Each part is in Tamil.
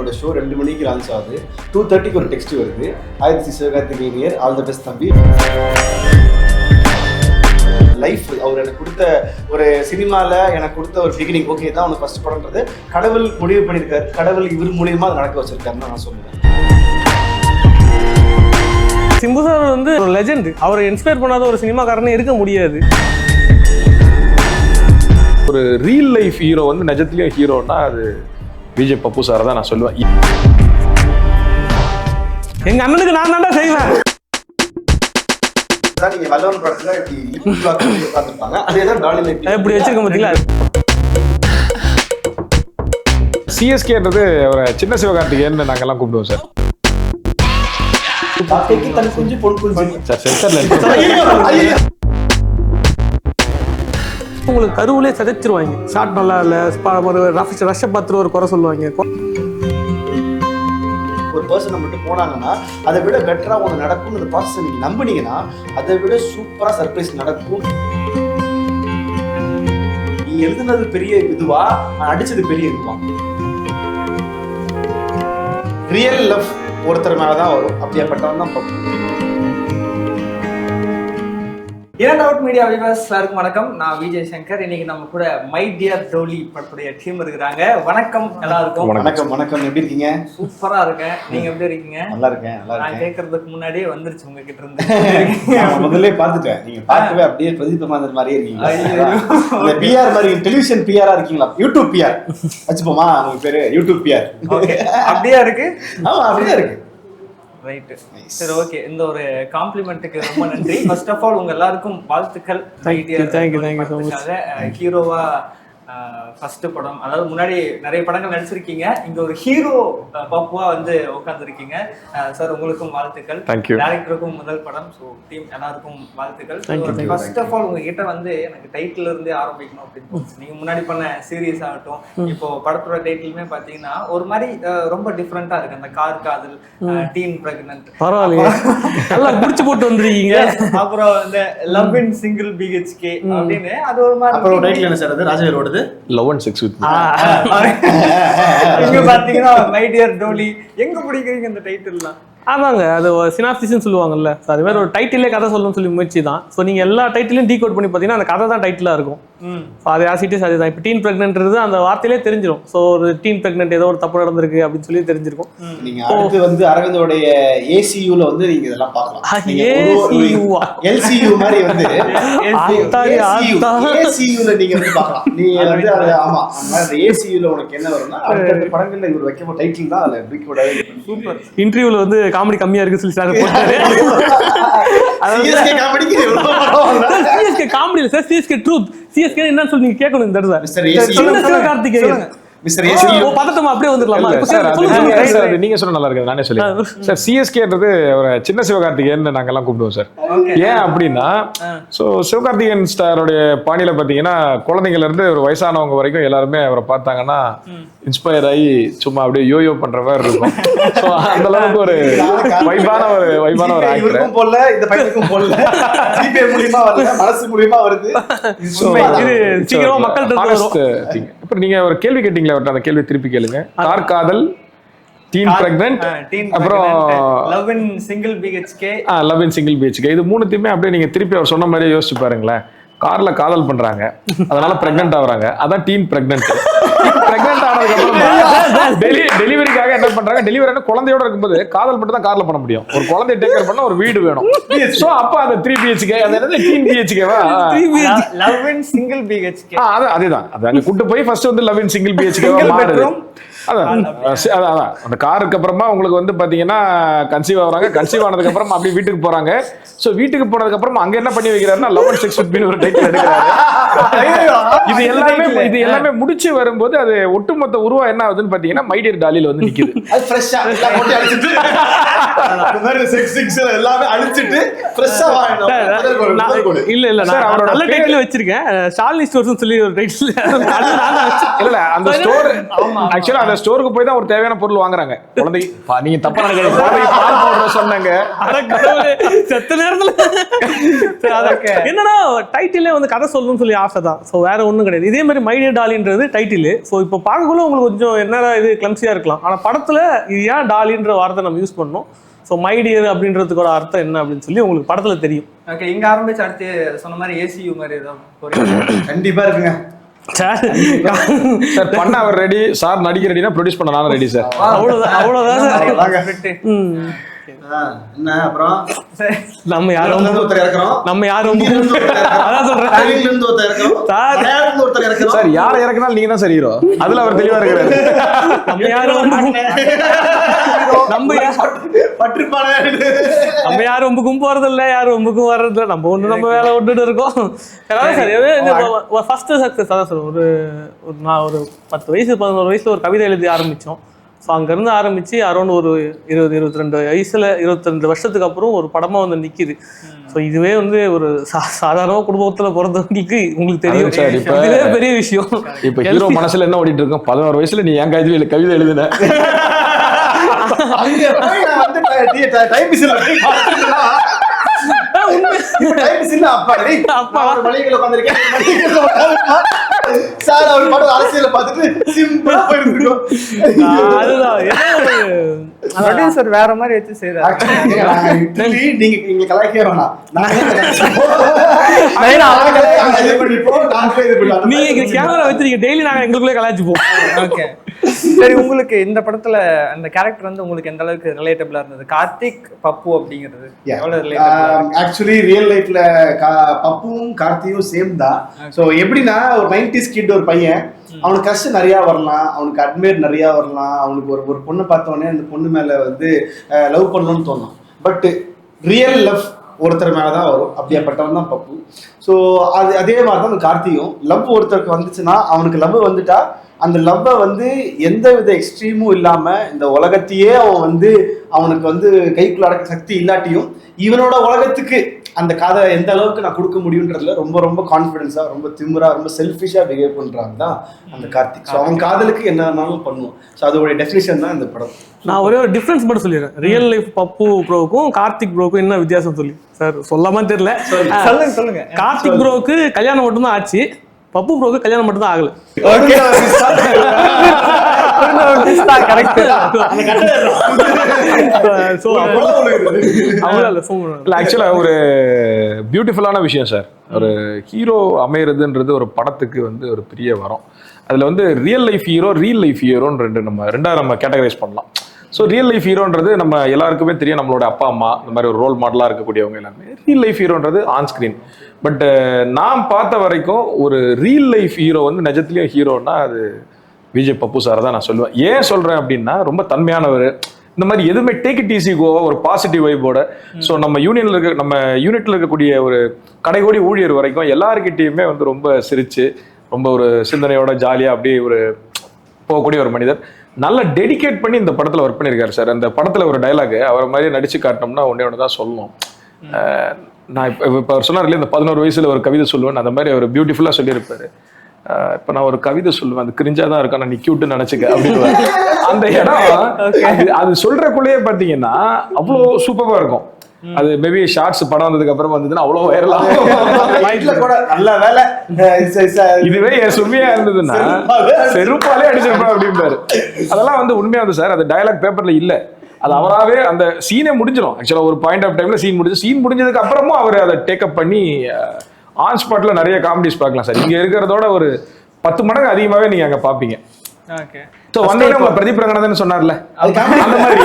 என்னோட ஷோ 2 மணிக்கு லான்ச் ஆகுது. 2:30க்கு ஒரு டெக்ஸ்ட் வருது. Aditya Sivakarthikeyan all the best தம்பி. லைஃப் அவர் எனக்கு கொடுத்த ஒரு சினிமாவில் எனக்கு கொடுத்த ஒரு பிகினிங். ஓகே தான் அவனுக்கு ஃபர்ஸ்ட் படம்ன்றது கடவுள் முடிவு பண்ணியிருக்காரு. கடவுள் இவர் மூலியமாக அதை நடக்க வச்சிருக்காருன்னு நான் சொல்லுவேன். சிம்பு சார் வந்து ஒரு லெஜெண்ட். அவரை இன்ஸ்பயர் பண்ணாத ஒரு சினிமாக்காரனே இருக்க முடியாது. ஒரு ரியல் லைஃப் ஹீரோ வந்து நிஜத்துலேயும் ஹீரோன்னா அது விஜய் பப்பு சாரை தான் நான் சொல்லுவேன். எங்க அண்ணனுக்கு நான் தான்டா செய்வேன். நீங்க வல்லவன் படத்துல உட்கார்ந்துருப்பாங்க. அதேதான் டாலில இப்படி வச்சிருக்க பார்த்தீங்களா? சிஎஸ்கேன்றது அவரை சின்ன சிவகார்த்திகேயன் நாங்கெல்லாம் கூப்பிடுவோம் சார். தன் குஞ்சு பொன் குஞ்சு சார் சென்டர்ல உங்களுக்கு கருவிலே சதைச்சிருவாங்க. ஷார்ட் நல்லா இல்லை, ஒரு ரஷ்ஷை பார்த்துட்டு ஒரு குறை சொல்லுவாங்க. ஒரு பர்சனை மட்டும் போனாங்கன்னா அதை விட பெட்டரா ஒன்று நடக்கும். அந்த ப்ராசஸ் நீங்க நம்பினீங்கன்னா அதை விட சூப்பரா சர்ப்ரைஸ் நடக்கும். நீ எழுதுனது பெரிய இதுவா, அடிச்சது பெரிய இதுவா? ரியல் லவ் ஒருத்தர் மேலதான் வரும். அப்படியாப்பட்டவன் தான் பார்ப்போம். இரண்டாவது மீடியா வியூவர்ஸ் எல்லாருக்கும் வணக்கம். நான் விஜய் சங்கர். இன்னைக்கு நம்ம கூட மை டியர் டோலி படத்துடைய டீம் இருக்கிறாங்க. வணக்கம் எல்லாருக்கும். வணக்கம் வணக்கம். எப்படி இருக்கீங்க? சூப்பரா இருக்கேன். நீங்க எப்படி இருக்கீங்க? நல்லா இருக்கேன். நான் கேட்கறதுக்கு முன்னாடியே வந்துருச்சு உங்ககிட்ட இருந்து. முதல்ல பார்த்துட்டேன். நீங்க பார்க்கவே அப்படியே பிரதீப் மாதர் மாதிரியே இருக்கீங்க. பிஆர் மாதிரி டெலிவிஷன் பிஆரா இருக்கீங்களா? யூடியூப் பிஆர் வச்சுப்போமா? உங்க பேரு யூடியூப் பிஆர். அப்படியே இருக்கு. ஆமா அப்படியே இருக்கு. ரைட்டு, சரி, ஓகே. இந்த ஒரு காம்ப்ளிமெண்ட்டுக்கு ரொம்ப நன்றி. ஃபர்ஸ்ட் ஆஃப் ஆல் உங்க எல்லாருக்கும் வாழ்த்துக்கள். ஹீரோவா ஃபர்ஸ்ட் படம், அதாவது முன்னாடி நிறைய படங்கள் நடிச்சிருக்கீங்க, இங்க ஒரு ஹீரோ பாப்புவா வந்து உட்காந்துருக்கீங்க. சார் உங்களுக்கும் வாழ்த்துக்கள். டைரக்டருக்கும் முதல் படம். ஸோ டீம் எல்லாருக்கும் வாழ்த்துக்கள். ஃபர்ஸ்ட் ஆஃப் ஆல் உங்ககிட்ட வந்து எனக்கு டைட்டில் இருந்தே ஆரம்பிக்கணும் அப்படின்னு. நீங்க முன்னாடி பண்ண சீரியஸ் ஆகட்டும், இப்போ படத்தோட டைட்டிலுமே பாத்தீங்கன்னா ஒரு மாதிரி ரொம்ப டிஃப்ரெண்டா இருக்கு. அந்த கார் காதல், டீன் பிரெக்னன்ட், பரவாயில்லையே நல்லா முடிச்சு போட்டு வந்துருக்கீங்க. அப்புறம் இந்த லவ் இன் சிங்கிள் பிஹெச்கே அப்படின்னு அது ஒரு மாதிரி. அப்புறம் டைட்டில் என்ன சார்? அது ராஜவேலோடது லவ் அண்ட் செக்ஸ் வித். இங்க பாத்தீங்கன்னா மை டியர் டோலி. எங்க பிடிக்கிறீங்க இந்த டைட்டில்லாம்? ஆமாங்க, அது சினாப்சிஸ்ன்னு சொல்லுவாங்கல்ல. அது மாதிரி ஒரு டைட்டிலே கதை சொல்லணும்னு சொல்லி முயற்சி தான். ஸோ நீங்கள் எல்லா டைட்டிலையும் டீகோட் பண்ணி பார்த்தீங்கன்னா அந்த கதை தான் டைட்டிலாக இருக்கும். ஸோ அது ஆசிட்டிஸ் அதுதான். இப்போ டீன் பிரெக்னன்ட்றது அந்த வார்த்தையிலே தெரிஞ்சிடும். ஸோ ஒரு டீன் பிரெக்னன்ட் ஏதோ ஒரு தப்பு நடந்திருக்கு அப்படின்னு சொல்லி தெரிஞ்சிருக்கும். நீங்க அடுத்து வந்து அரவிந்தோடைய ஏசியூல வந்து நீங்க இதெல்லாம் பார்க்கலாம். எல்சியூ மாதிரி வந்து ஏசியூல நீங்க வந்து பார்க்கலாம். நீங்க வந்து ஆமா அந்த ஏசியூல உனக்கு என்ன வரும்னா அடுத்த படங்கள்ல இவர் வைக்க டைட்டில் தான் அதுல டீகோட் ஆகி. சூப்பர். இன்டர்வியூல வந்து காமெடி கம்மியா இருக்கு சொல்லி சார் போட்டாரு. சிஎஸ்கே காமெடி இல்ல சார், சிஎஸ்கே ட்ரூத். சிஎஸ்கே என்ன சொல்லி நீங்க கேட்கணும் இந்த தடவை. சிவகார்த்திகேயன் மிஸ்டர் ஏசியூ பதட்டமா அப்படியே வந்துடலாமா? சார் நீங்க சொன்ன நல்லா இருக்கு. நானே சொல்லி சார் சிஎஸ்கேன்றது ஒரு சின்ன சிவகார்த்திகேயன் நாங்கெல்லாம் கூப்பிடுவோம் சார். ஏன் அப்படின்னா ஸோ சிவகார்த்திகேயன் ஸ்டாரோடைய பாணியில பாத்தீங்கன்னா குழந்தைங்கள்ல இருந்து ஒரு வயசானவங்க வரைக்கும் எல்லாருமே அவரை பார்த்தாங்கன்னா இன்ஸ்பயர் ஆகி சும்மா அப்படியே யோயோ பண்ற மாதிரி இருக்கும். ஸோ அந்த அளவுக்கு ஒரு வைபான ஒரு ஆக்டர் போல இந்த பையனுக்கும் போல ஜிபே மூலமா வருது, மனசு மூலமா வருது. சீக்கிரமா மக்கள் இப்போ நீங்க ஒரு கேள்வி கேட்டீங்களா, அந்த கேள்வி திருப்பி கேளுங்க. கார் காதல், டீன் பிரெக்னன்ட், அப்புறம் love in single BHK. Love in single BHK. இது மூணுத்தையுமே அப்படியே நீங்க திருப்பி அவர் சொன்ன மாதிரியே யோசிச்சு பாருங்களேன். கார்ல காதல் பண்றாங்க, அதனால பிரெக்னன்ட் ஆகுறாங்க, அதான் டீன் பிரெக்னன்ட். பிரெக்னன்ட் ஆனதுக்கு அப்புறம் டெலிவரிக்காக என்ன பண்றாங்க? டெலிவரி குழந்தையோட இருக்கும்போது காதல் மட்டும் தான் கார்ல பண்ண முடியும். ஒரு குழந்தைய டேக் கேர் பண்ண ஒரு வீடு வேணும். சோ அப்ப அந்த 3 BHK அது என்னது டீன் BHKவா? Love in single BHK. அதுதான். அது அங்க கூட்டு போய் ஃபர்ஸ்ட் வந்து லவ் இன் சிங்கிள் BHKவா மாறுது. அதான் அந்த காருக்கு அப்புறமா உங்களுக்கு வந்து பாத்தீங்கன்னா கன்சீவ் ஆகுறாங்க. கன்சீவ் ஆனதுக்கு அப்புறம் அப்படியே வீட்டுக்கு போறாங்க. சோ வீட்டுக்கு போனதுக்கு அப்புறம் அங்க என்ன பண்ணி வைக்கிறாருன்னா லவ் அண்ட் செக்ஸ் வித் ஒரு டைட்டில் எடுக்கிறாரு. இது எல்லாமே முடிச்சு வரும்போது அது ஒட்டுமொத்த உருவா என்ன ஆகுதுன்னு பாத்தீங்கன்னா மை டியர் டாலில வந்து நிக்குது. அது ஃப்ரெஷ்ஷா எல்லாம் போட்டு அடிச்சிட்டு அந்த மாதிரி செக்ஸ் எல்லாமே அடிச்சிட்டு ஃப்ரெஷ்ஷா வாங்கணும். இல்ல நான் அவரோட நல்ல டைட்டில் வச்சிருக்கேன். ஷாலினி ஸ்டோர்ஸ்னு சொல்லி ஒரு டைட்டில். இல்ல அந்த ஸ்டோர் ஆக்சுவலா அந்த ஸ்டோருக்கு போய் தான் ஒரு தேவையான பொருள் வாங்குறாங்க குழந்தைக்கு. நீங்க தப்பா நினைக்கிறீங்க, குழந்தைக்கு பால் பவுடர் சொன்னாங்க. செத்த நேரத்துல என்னன்னா டைட்டிலே வந்து கதை சொல்லணும்னு சொல்லி ஆசை தான். ஸோ வேற ஒன்றும் கிடையாது. இதே மாதிரி மை டியர் டாலின்றது டைட்டில். ஸோ இப்போ பார்க்கக்குள்ள உங்களுக்கு கொஞ்சம் என்னடா இது கிளம்சியா இருக்கலாம். ஆனால் படத்துல இது ஏன் டாலின்ற வார்த்தை நம்ம யூஸ் பண்ணோம். ஸோ மை டியர் அப்படின்றதுக்கோட அர்த்தம் என்ன அப்படின்னு சொல்லி உங்களுக்கு படத்துல தெரியும். ஓகே, இங்க ஆரம்பிச்சு அடுத்து சொன்ன மாதிரி ஏசியூ மாதிரி ஏதோ கண்டிப்பா இருக்குங்க சார். பண்ண அவர் ரெடி, சார் நடிக்க ரெடினா ப்ரொடியூஸ் பண்ண நானும் ரெடி சார். அவ்வளவுதான் என்ன அப்புறம் நம்ம யாரும் நம்ம யாரும் சார் யாரை இறக்குனாலும் நீங்க தான் சார் ஹீரோ. அதுல அவர் தெளிவா இருக்கிறாரு. நம்ம யாரும் நம்ம யாரும் ரொம்பக்கும் போறது இல்ல, யாரும் ரொம்பக்கும் வர்றது இல்லை. நம்ம ஒண்ணு நம்ம வேலை விட்டுட்டு இருக்கோம். ஃபர்ஸ்ட் சக்சஸ் அதான் சார். நான் ஒரு 10 வயசு 11 வயசுல ஒரு கவிதை எழுதி ஆரம்பிச்சோம். ஸோ அங்கேருந்து ஆரம்பித்து அரௌண்ட் ஒரு 20-22 வயசில் 22 வருஷத்துக்கு அப்புறம் ஒரு படமாக வந்து நிற்கிது. ஸோ இதுவே வந்து ஒரு சாதாரண குடும்பத்தில் பிறந்தவங்களுக்கு உங்களுக்கு தெரியும் சார். இப்போ இதுவே பெரிய விஷயம். இப்போ ஹீரோ மனசில் என்ன ஓடிட்டு இருக்கோம், 11 வயசுல நீ என் கவிதை எழுதுன சார் அவர் படம் அரசியல பார்த்துட்டு சிம்பிளா போயிருக்கோம். அதுதான் சார் வேற மாதிரி வச்சு செய்யறாரு. நீங்க இங்க கலாய்க்கவே வேணாம், நீங்க கேமரா வச்சிருக்கீங்க, டெய்லி நாங்க எங்களுக்குள்ளே கலாய்ச்சிப்போம். ஓகே சரி, உங்களுக்கு இந்த படத்துல அந்த கேரக்டர் வந்து உங்களுக்கு எந்த அளவுக்கு ரிலேட்டபிளா இருந்தது? கார்த்திக் பப்பு அப்படிங்கிறது ஆக்சுவலி ரியல் லைஃப்ல பப்புவும் கார்த்தியும் சேம் தான். ஸோ எப்படின்னா ஒரு 90s கிட் ஒரு பையன், அவனுக்கு கஷ்டம் நிறையா வரலாம், அவனுக்கு அட்மையர் நிறையா வரலாம், அவனுக்கு ஒரு பொண்ணை பார்த்தோன்னே அந்த பொண்ணு மேலே வந்து லவ் பண்ணணும்னு தோணும். பட் ரியல் லவ் ஒருத்தர் மேலே தான் வரும். அப்படியாப்பட்டவன் தான் பப்பு. ஸோ அதே மாதிரி தான் அந்த கார்த்தியும். லவ் ஒருத்தருக்கு வந்துச்சுன்னா, அவனுக்கு லவ் வந்துட்டா அந்த லவ்வை வந்து எந்த வித எக்ஸ்ட்ரீமும் இல்லாமல் இந்த உலகத்தையே அவன் வந்து அவனுக்கு வந்து கைக்குள்ள அடக்க சக்தி இல்லாட்டியும் இவனோட உலகத்துக்கு அந்த கதை எந்த அளவுக்கு நான் கொடுக்க முடியுன்றதுல ரொம்ப ரொம்ப கான்ஃபிடென்ஸாக, ரொம்ப திமுறா, ரொம்ப செல்ஃபிஷாக பிஹேவ் பண்ணுறாங்க தான் அந்த கார்த்திக். ஸோ அவன் காதலுக்கு என்ன வேணாலும் பண்ணுவான். ஸோ அதோடைய டெஃபினிஷன் தான் இந்த படம். நான் ஒரே ஒரு டிஃப்ரென்ஸ் மட்டும் சொல்லிடுறேன். ரியல் லைஃப் பப்பு ப்ரோவுக்கும் கார்த்திக் ப்ரோவுக்கும் என்ன வித்தியாசம் சொல்லி சார் சொல்லாம தெரியல. சொல்லுங்க. கார்த்திக் ப்ரோவுக்கு கல்யாணம் மட்டும்தான் ஆச்சு, பப்பு ப்ரோவுக்கு கல்யாணம் மட்டும் தான் ஆகல. ஆக்சுவலா ஒரு பியூட்டிஃபுல்லான விஷயம் சார். ஒரு ஹீரோ அமைகிறதுன்றது ஒரு படத்துக்கு வந்து ஒரு பெரிய வரம். அதுல வந்து real life hero, real life ஹீரோன்னு ரெண்டாவது நம்ம கேட்டகரைஸ் பண்ணலாம். ஸோ ரியல் லைஃப் ஹீரோன்றது நம்ம எல்லாருக்குமே தெரியும், நம்மளோட அப்பா அம்மா இந்த மாதிரி ஒரு ரோல் மாடலாக இருக்கக்கூடியவங்க எல்லாமே. ரியல் லைஃப் ஹீரோன்றது ஆன் ஸ்க்ரீன். பட் நான் பார்த்த வரைக்கும் ஒரு ரியல் லைஃப் ஹீரோ வந்து நிஜத்துலேயும் ஹீரோன்னா அது விஜய் பப்பு சார் தான் நான் சொல்லுவேன். ஏன் சொல்கிறேன் அப்படின்னா, ரொம்ப தன்மையானவர். இந்த மாதிரி எதுவுமே டேக் இட் ஈஸி கோவா, ஒரு பாசிட்டிவ் வைப்போட. ஸோ நம்ம யூனிட்ல இருக்கக்கூடிய ஒரு கடைகோடி ஊழியர் வரைக்கும் எல்லாருக்கிட்டையுமே வந்து ரொம்ப சிரிச்சு, ரொம்ப ஒரு சிந்தனையோட ஜாலியாக அப்படியே ஒரு போகக்கூடிய ஒரு மனிதர். நல்லா டெடிகேட் பண்ணி இந்த படத்தில் ஒர்க் பண்ணியிருக்காரு சார். அந்த படத்தில் ஒரு டைலாக் அவரை மாதிரியே நடிச்சு காட்டினோம்னா ஒன்று தான் சொல்லணும். நான் இப்போ அவர் சொன்னார் இல்லையா, இந்த 11 வயசுல ஒரு கவிதை சொல்லுவேன், அந்த மாதிரி அவர் பியூட்டிஃபுல்லாக சொல்லியிருப்பாரு. இப்போ நான் ஒரு கவிதை சொல்லுவேன், அது கிரிஞ்சா தான் இருக்கும், நான் நீ கியூட்டுன்னு நினச்சிக்க அப்படின்னு. அந்த இடம் அது சொல்றக்குள்ளேயே பார்த்தீங்கன்னா அவ்வளோ சூப்பராக இருக்கும். அது மேபி ஷார்ட்ஸ் படம் வந்ததுக்கு அப்புறம் வந்ததுன்னா அவ்வளோ வைரல் ஆகும். இதுவே என் சுமையா இருந்ததுன்னா செருப்பாலே அடிச்சிருப்பேன் அப்படின்பாரு. அதெல்லாம் வந்து உண்மையா வந்து சார், அது டயலாக் பேப்பர்ல இல்லை, அது அவராகவே அந்த சீனே முடிஞ்சிடும். ஆக்சுவலாக ஒரு பாயிண்ட் ஆஃப் டைம்ல சீன் முடிஞ்சதுக்கு அப்புறமும் அவர் அதை டேக்கப் பண்ணி ஆன் ஸ்பாட்ல நிறைய காமெடிஸ் பார்க்கலாம் சார். இங்க இருக்கிறதோட ஒரு 10 மடங்கு அதிகமாகவே நீங்க அங்க பாப்பீங்க. பிரதீப் ரங்கநாதன் சொன்னார்ல, அந்த மாதிரி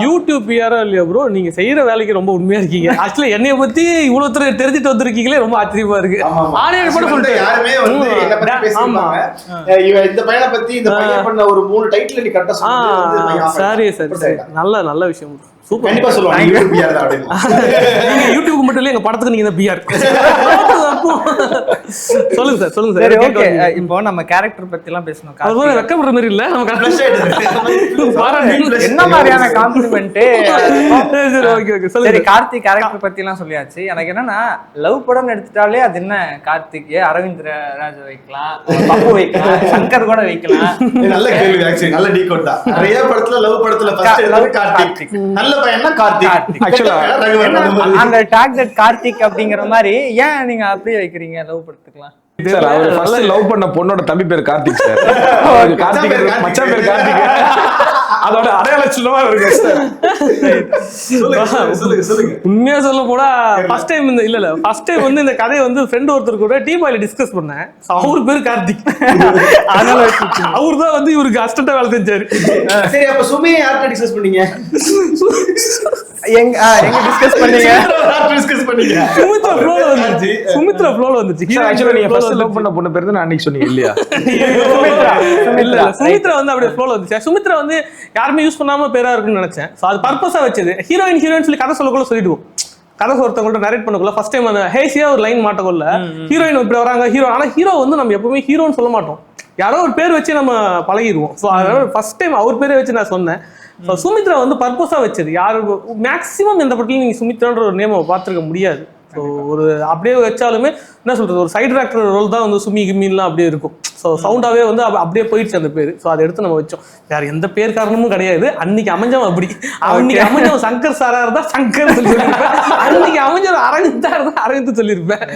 யூடியூப் பிஆரா இல்லையா ப்ரோ, நீங்க செய்யற வேலைக்கு ரொம்ப உண்மையா இருக்கீங்க. ஆக்சுவலா என்னைய பத்தி இவ்வளவு தெரிஞ்சுட்டு வந்திருக்கீங்களே, ரொம்ப ஆச்சரியமா இருக்கு. ஆடியோ கூட சொல்லிட்டு யாருமே வந்து என்ன பத்தி பேசுவாங்க, இந்த பையனை பத்தி இந்த பையன் பண்ண ஒரு 3 டைட்டில் நீ கரெக்ட்டா சொன்னீங்க. சரி சரி, நல்ல விஷயம். சூப்பர், கண்டிப்பா சொல்லுவாங்க யூடியூப் பிஆர் தான் அப்படினா. நீங்க யூடியூப் மட்டும் இல்ல, எங்க படத்துக்கு நீங்க பிஆர். சொல்லுங்க சார். சரி ஓகே, இப்போ நம்ம கேரக்டர் பத்தி எல்லாம் பேசணும். அது வெக்கப்படுற மாதிரி இல்ல, நம்ம ஃப்ளஷ் ஆயிடுது. என்ன மாதிரியான காம்ப்ளிமெண்ட்? சரி ஓகே ஓகே சரி, சொல்லுங்க. கார்த்திக் கேரக்டர் பத்தி எல்லாம் சொல்லியாச்சு. எனக்கு என்னன்னா லவ் படம் எடுத்துட்டாலே அது என்ன கார்த்திக், அரவிந்த் ராஜ் வைக்கலாம், பப்பு வைக்கலாம், சங்கர் கூட வைக்கலாம். நல்ல கேள்வி ஆக்சுவலி, நல்ல டீகோட் தான். நிறைய படத்துல லவ் படத்துல ஃபர்ஸ்ட் எடுத்தது கார்த்திக், நல்ல பையனா கார்த்திக், ஆக்சுவலா அந்த டாக் தட் கார்த்திக் அப்படிங்கிற மாதிரி ஏன் நீங்க அப்படியே வைக்கிறீங்க லவ் படத்துக்கலாம்? சார் அவர் ஃபர்ஸ்ட் லவ் பண்ண பொண்ணோட தம்பி பேர் கார்த்திக் சார். கார்த்திக் மச்சான் பேர் கார்த்திக். அதோட அடையாள சின்னமா இருக்கு சார். சொல்லுங்க. உண்மையா சொல்ல போனா ஃபர்ஸ்ட் டைம் ஃபர்ஸ்ட் டைம் வந்து இந்த கதையை வந்து ஃப்ரெண்ட் ஒருத்தர் கூட டீ பாயில டிஸ்கஸ் பண்ணேன். அவரு பேர் கார்த்திக். அதனால அவரு தான் வந்து இவருக்கு அசிஸ்டன்டா வேலை செஞ்சாரு. சரி, அப்ப சுமையை யார்கிட்ட டிஸ்கஸ் பண்ணீங்க? எங்க டிஸ்கஸ் பண்ணீங்க? சுமித்ரா ஃப்ளோல வந்துச்சு. ஆக்சுவலா நீங்க ஃபர்ஸ்ட் லவ் பண்ண பொண்ணு பேர் தான் அன்னைக்கு சொன்னீங்க இல்லையா? சுமித்ரா வந்து அப்படியே ஃப்ளோல வந்துச்சு. சுமித்ரா வந்து யாருமே யூஸ் பண்ணாம பேரா இருக்குன்னு நினைச்சேன். அது பர்பஸா வச்சது. ஹீரோயின் சொல்லி கதை சொல்லக்குள்ள சொல்லிடுவோம். கதை ஒருத்தவங்கள்ட்ட நரேட் பண்ணக்குள்ள ஃபர்ஸ்ட் டைம் அந்த ஹேசியா ஒரு லைன் மாட்டக்குள்ள ஹீரோயின் இப்படி வராங்க ஹீரோ. ஆனா ஹீரோ வந்து நம்ம எப்பவுமே ஹீரோன்னு சொல்ல மாட்டோம். யாரோ ஒரு பேர் வச்சு நம்ம பழகிடுவோம். ஸோ அதனால ஃபர்ஸ்ட் டைம் அவர் பேரை வச்சு நான் சொன்னேன். ஸோ சுமித்ரா வந்து பர்பஸா வச்சது. யாரு மேக்ஸிமம் எந்த படத்துலையும் நீங்க சுமித்ரான்ற ஒரு நேமை பார்த்துருக்க முடியாது. ஸோ ஒரு அப்படியே வச்சாலுமே என்ன சொல்றது, ஒரு சைடு ஆக்டர் ரோல் தான் வந்து சுமி கிமின்லாம் அப்படியே இருக்கும். ஸோ சவுண்டாவே வந்து அப்படியே போயிடுச்சு அந்த பேர். ஸோ அதை எடுத்து நம்ம வச்சோம். வேற எந்த பேர் காரணமும் கிடையாது. அன்னைக்கு அமைஞ்சவன் அப்படி. அன்னைக்கு அமைஞ்சவன் சங்கர் சாரா இருந்தா சங்கர் சொல்லியிருப்பேன். அன்னைக்கு அமைஞ்சவன் அரவிந்தா இருந்தா அரவிந்த் சொல்லியிருப்பேன்.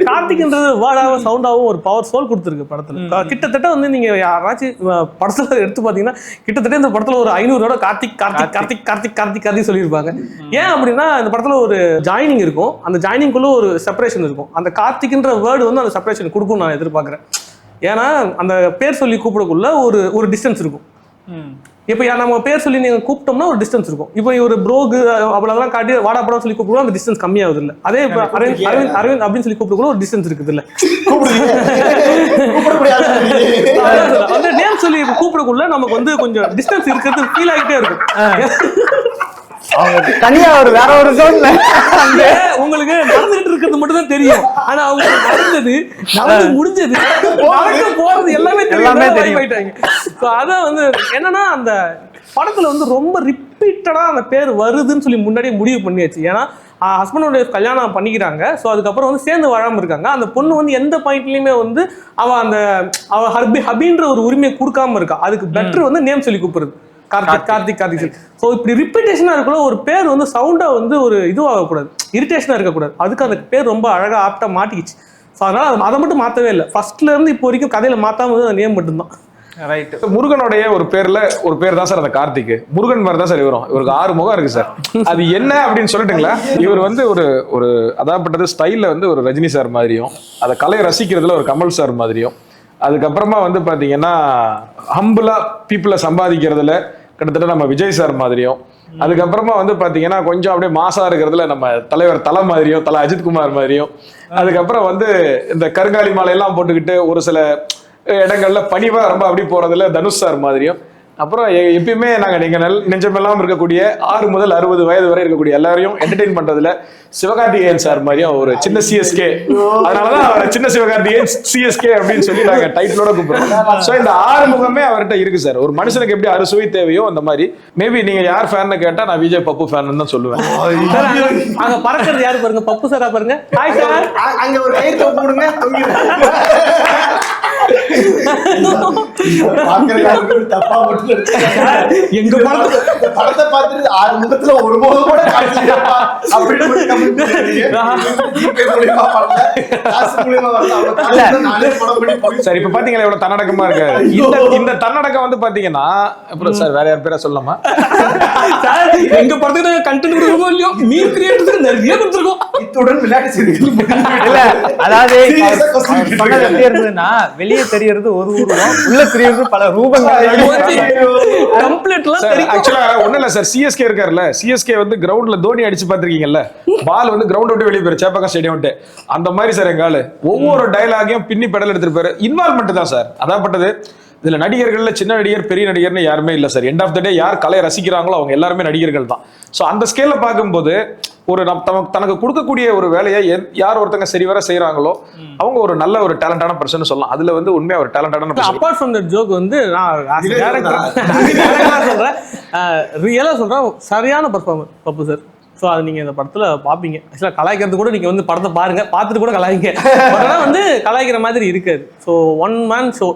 கார்த்திக்ன்றது வேர்டாவும் சவுண்டாவும் ஒரு பவர் சோல் கொடுத்துருக்கு படத்துல. கிட்டத்தட்ட வந்து நீங்க யாராச்சும் படத்துல எடுத்து பாத்தீங்கன்னா கிட்டத்தட்ட இந்த படத்துல ஒரு 500 கார்த்திக் கார்த்திக் கார்த்திக் கார்த்திக் கார்த்திக் கார்த்திக் சொல்லியிருப்பாங்க. ஏன் அப்படின்னா இந்த படத்துல ஒரு ஜாயினிங் இருக்கும். அந்த ஜாயினிங்குள்ள ஒரு செப்பரேஷன் இருக்கும். அந்த கார்த்திக்ன்ற வேர்டு வந்து அந்த செப்பரேஷன் கொடுக்கும் நான் எதிர்பார்க்கிறேன். ஏன்னா அந்த பேர் சொல்லி கூப்பிடக்குள்ள ஒரு டிஸ்டன்ஸ் இருக்கும். இப்போ நம்ம பேர் சொல்லி நீங்க கூப்பிட்டோம்னா ஒரு டிஸ்டன்ஸ் இருக்கும். இப்போ ஒரு ப்ரோகு அவ்வளவுதான் காட்டி வாடா படம் சொல்லி கூப்பிடுவோம், அந்த டிஸ்டன்ஸ் கம்மியாகுது இல்ல. அதே இப்போ அரவிந்த் அரவிந்த் அப்படின்னு சொல்லி கூப்பிடக்குள்ள ஒரு டிஸ்டன்ஸ் இருக்குது இல்ல. அந்த நேம் சொல்லி கூப்பிடக்குள்ள நமக்கு வந்து கொஞ்சம் டிஸ்டன்ஸ் இருக்கிறது ஃபீல் ஆகிட்டே இருக்கும். தனியா ஒரு வேற ஒரு ஜோன்ல உங்களுக்கு நடந்துட்டு இருக்கிறது மட்டும் தான் தெரியும். ஆனா அவங்க நடந்தது முடிஞ்சது நடக்க போறது எல்லாமே தெரியும். அதான் வந்து என்னன்னா அந்த படத்துல வந்து ரொம்ப ரிப்பீட்டடா அந்த பேர் வருதுன்னு சொல்லி முன்னாடியே முடிவு பண்ணியாச்சு. ஏன்னா ஹஸ்பண்டோட கல்யாணம் பண்ணிக்கிறாங்க. ஸோ அதுக்கப்புறம் வந்து சேர்ந்து வாழாம இருக்காங்க. அந்த பொண்ணு வந்து எந்த பாயிண்ட்லயுமே வந்து அவ ஹபின்ற ஒரு உரிமையை கொடுக்காம இருக்கா. அதுக்கு பெட்டர் வந்து நேம் சொல்லி கூப்பிடுறது கார்த்திக் கார்த்திக் கார்த்திக். ஸோ இப்படி ரிப்பீட்டேஷனா இருக்கக்கூட ஒரு பேர் வந்து சவுண்டா வந்து ஒரு இதுவாகக்கூடாது, இரிட்டேஷனா இருக்கக்கூடாது. அதுக்கு அந்த பேர் ரொம்ப அழகா ஆப்டா மாட்டிக்கிச்சு. ஸோ அதனால அதை மட்டும் மாற்றவே இல்லை. ஃபர்ஸ்ட்ல இருந்து இப்போ வரைக்கும் கதையில மாத்தாம அந்த நேம் மட்டும்தான். ரைட். முருகனுடைய ஒரு பேர் தான் சார் அந்த கார்த்திக். முருகன் மாதிரி தான் சார் வரும். இவருக்கு 6 முகம் இருக்கு சார். அது என்ன அப்படின்னு சொல்லிட்டுங்களா? இவர் வந்து ஒரு அதாப்பட்டது ஸ்டைல்ல வந்து ஒரு ரஜினி சார் மாதிரியும், அதை கலையை ரசிக்கிறதுல ஒரு கமல் சார் மாதிரியும், அதுக்கப்புறமா வந்து பாத்தீங்கன்னா ஹம்பிளா பீப்புளை சம்பாதிக்கிறதுல கிட்டத்தட்ட நம்ம விஜய் சார் மாதிரியும், அதுக்கப்புறமா வந்து பாத்தீங்கன்னா கொஞ்சம் அப்படியே மாசா இருக்கிறதுல நம்ம தலைவர் தலை மாதிரியும், தலை அஜித்குமார் மாதிரியும், அதுக்கப்புறம் வந்து இந்த கருங்காலி மாலையெல்லாம் போட்டுக்கிட்டு ஒரு சில இடங்கள்ல பணிவா ரொம்ப அப்படி போறதுல தனுஷ் சார் மாதிரியும், அப்புறம் எப்பயுமே நாங்க நீங்க நெஞ்சமெல்லாம் இருக்கக்கூடிய 6 முதல் 60 வயது வரை இருக்கக்கூடிய எல்லாரையும் என்டர்டெயின் பண்றதுல சிவகார்த்திகேயன் சார் மாதிரியும் ஒரு சின்ன சிஎஸ்கே. அதனாலதான் அவரை சின்ன சிவகார்த்திகேயன் சிஎஸ்கே அப்படின்னு சொல்லி நாங்க டைட்டிலோட கூப்பிடுறோம். சோ இந்த 6 முகமே அவர்கிட்ட இருக்கு சார். ஒரு மனுஷனுக்கு எப்படி 6 சுவை தேவையோ அந்த மாதிரி. மேபி நீங்க யார் ஃபேன் கேட்டா நான் விஜய் பப்பு ஃபேன் தான் சொல்லுவேன். அங்க பறக்கிறது யாரு பாருங்க, பப்பு சாரா பாருங்க. ஹாய் சார், அங்க ஒரு கை போடுங்க. தப்பா மட்டும் எங்க படத்தை பார்த்துட்டு 6 முகத்துல ஒரு முகம் கூட சரி. இப்ப பாத்தீங்களா எவ்வளவு தன்னடக்கமா இருக்காரு. இந்த தன்னடக்கம் வந்து பாத்தீங்கன்னா அப்புறம் சார் வேற யார் பேரா சொல்லலாமா? எங்க படத்துக்கு கண்டென்ட் கொடுக்கணும் இல்லையோ, மீன் கிரியேட்டர்ஸ் நிறைய கொடுத்துருக்கோம். இத்துடன் விளையாட்டு செய்திகள் இல்ல, அதாவது எப்படி இருந்ததுன்னா வெளியே தெரியறது ஒரு உருவம், உள்ள தெரியறது பல ரூபங்கள். ஆக்சுவலா ஒண்ணு இல்ல சார், சிஎஸ்கே இருக்காருல்ல, சிஎஸ்கே வந்து கிரவுண்ட்ல தோனி அடிச்சு பாத்திருக்கீங்கல்ல, பால் வந்து கிரவுண்ட் விட்டு வெளியே போயிரு, சேப்பாக்கம் ஸ்டேடியம் விட்டு. அந்த மாதிரி சார் எங்க ஆளு ஒவ்வொரு டயலாகையும் பின்னி பெடல் எடுத்துட்டு போயிரு. இன்வால்மெண்ட் தான் சார். அதாப்பட்டது இதுல நடிகர்கள்ல சின்ன நடிகர் பெரிய நடிகர்னு யாருமே இல்ல சார். எண்ட் ஆஃப் த டே யார் கலையை ரசிக்கிறாங்களோ அவங்க எல்லாருமே நடிகர்கள் தான். ஸோ அந்த ஸ்கேல்ல பார்க்கும்போது தனக்கு கொடுக்கக்கூடிய ஒரு வேலையை யார் ஒருத்தங்க சரிவர செய்யறாங்களோ அவங்க ஒரு நல்ல ஒரு டேலண்டான பர்சன் சொல்லலாம். அதுல வந்து உண்மையா ஒரு டேலண்டான person. Apart from that joke வந்து நான் சொல்றேன், ரியலா சொல்றேன், சரியான பர்ஃபார்மர் பப்பு சார். ஸோ அது நீங்கள் இந்த படத்தில் பார்ப்பீங்க. ஆக்சுவலாக கலாய்க்கிறது கூட நீங்கள் வந்து படத்தை பாருங்க, பார்த்துட்டு கூட கலாய்ங்க. ஆனால் வந்து கலாய்க்கிற மாதிரி இருக்காது. ஸோ ஒன் மேன் ஷோ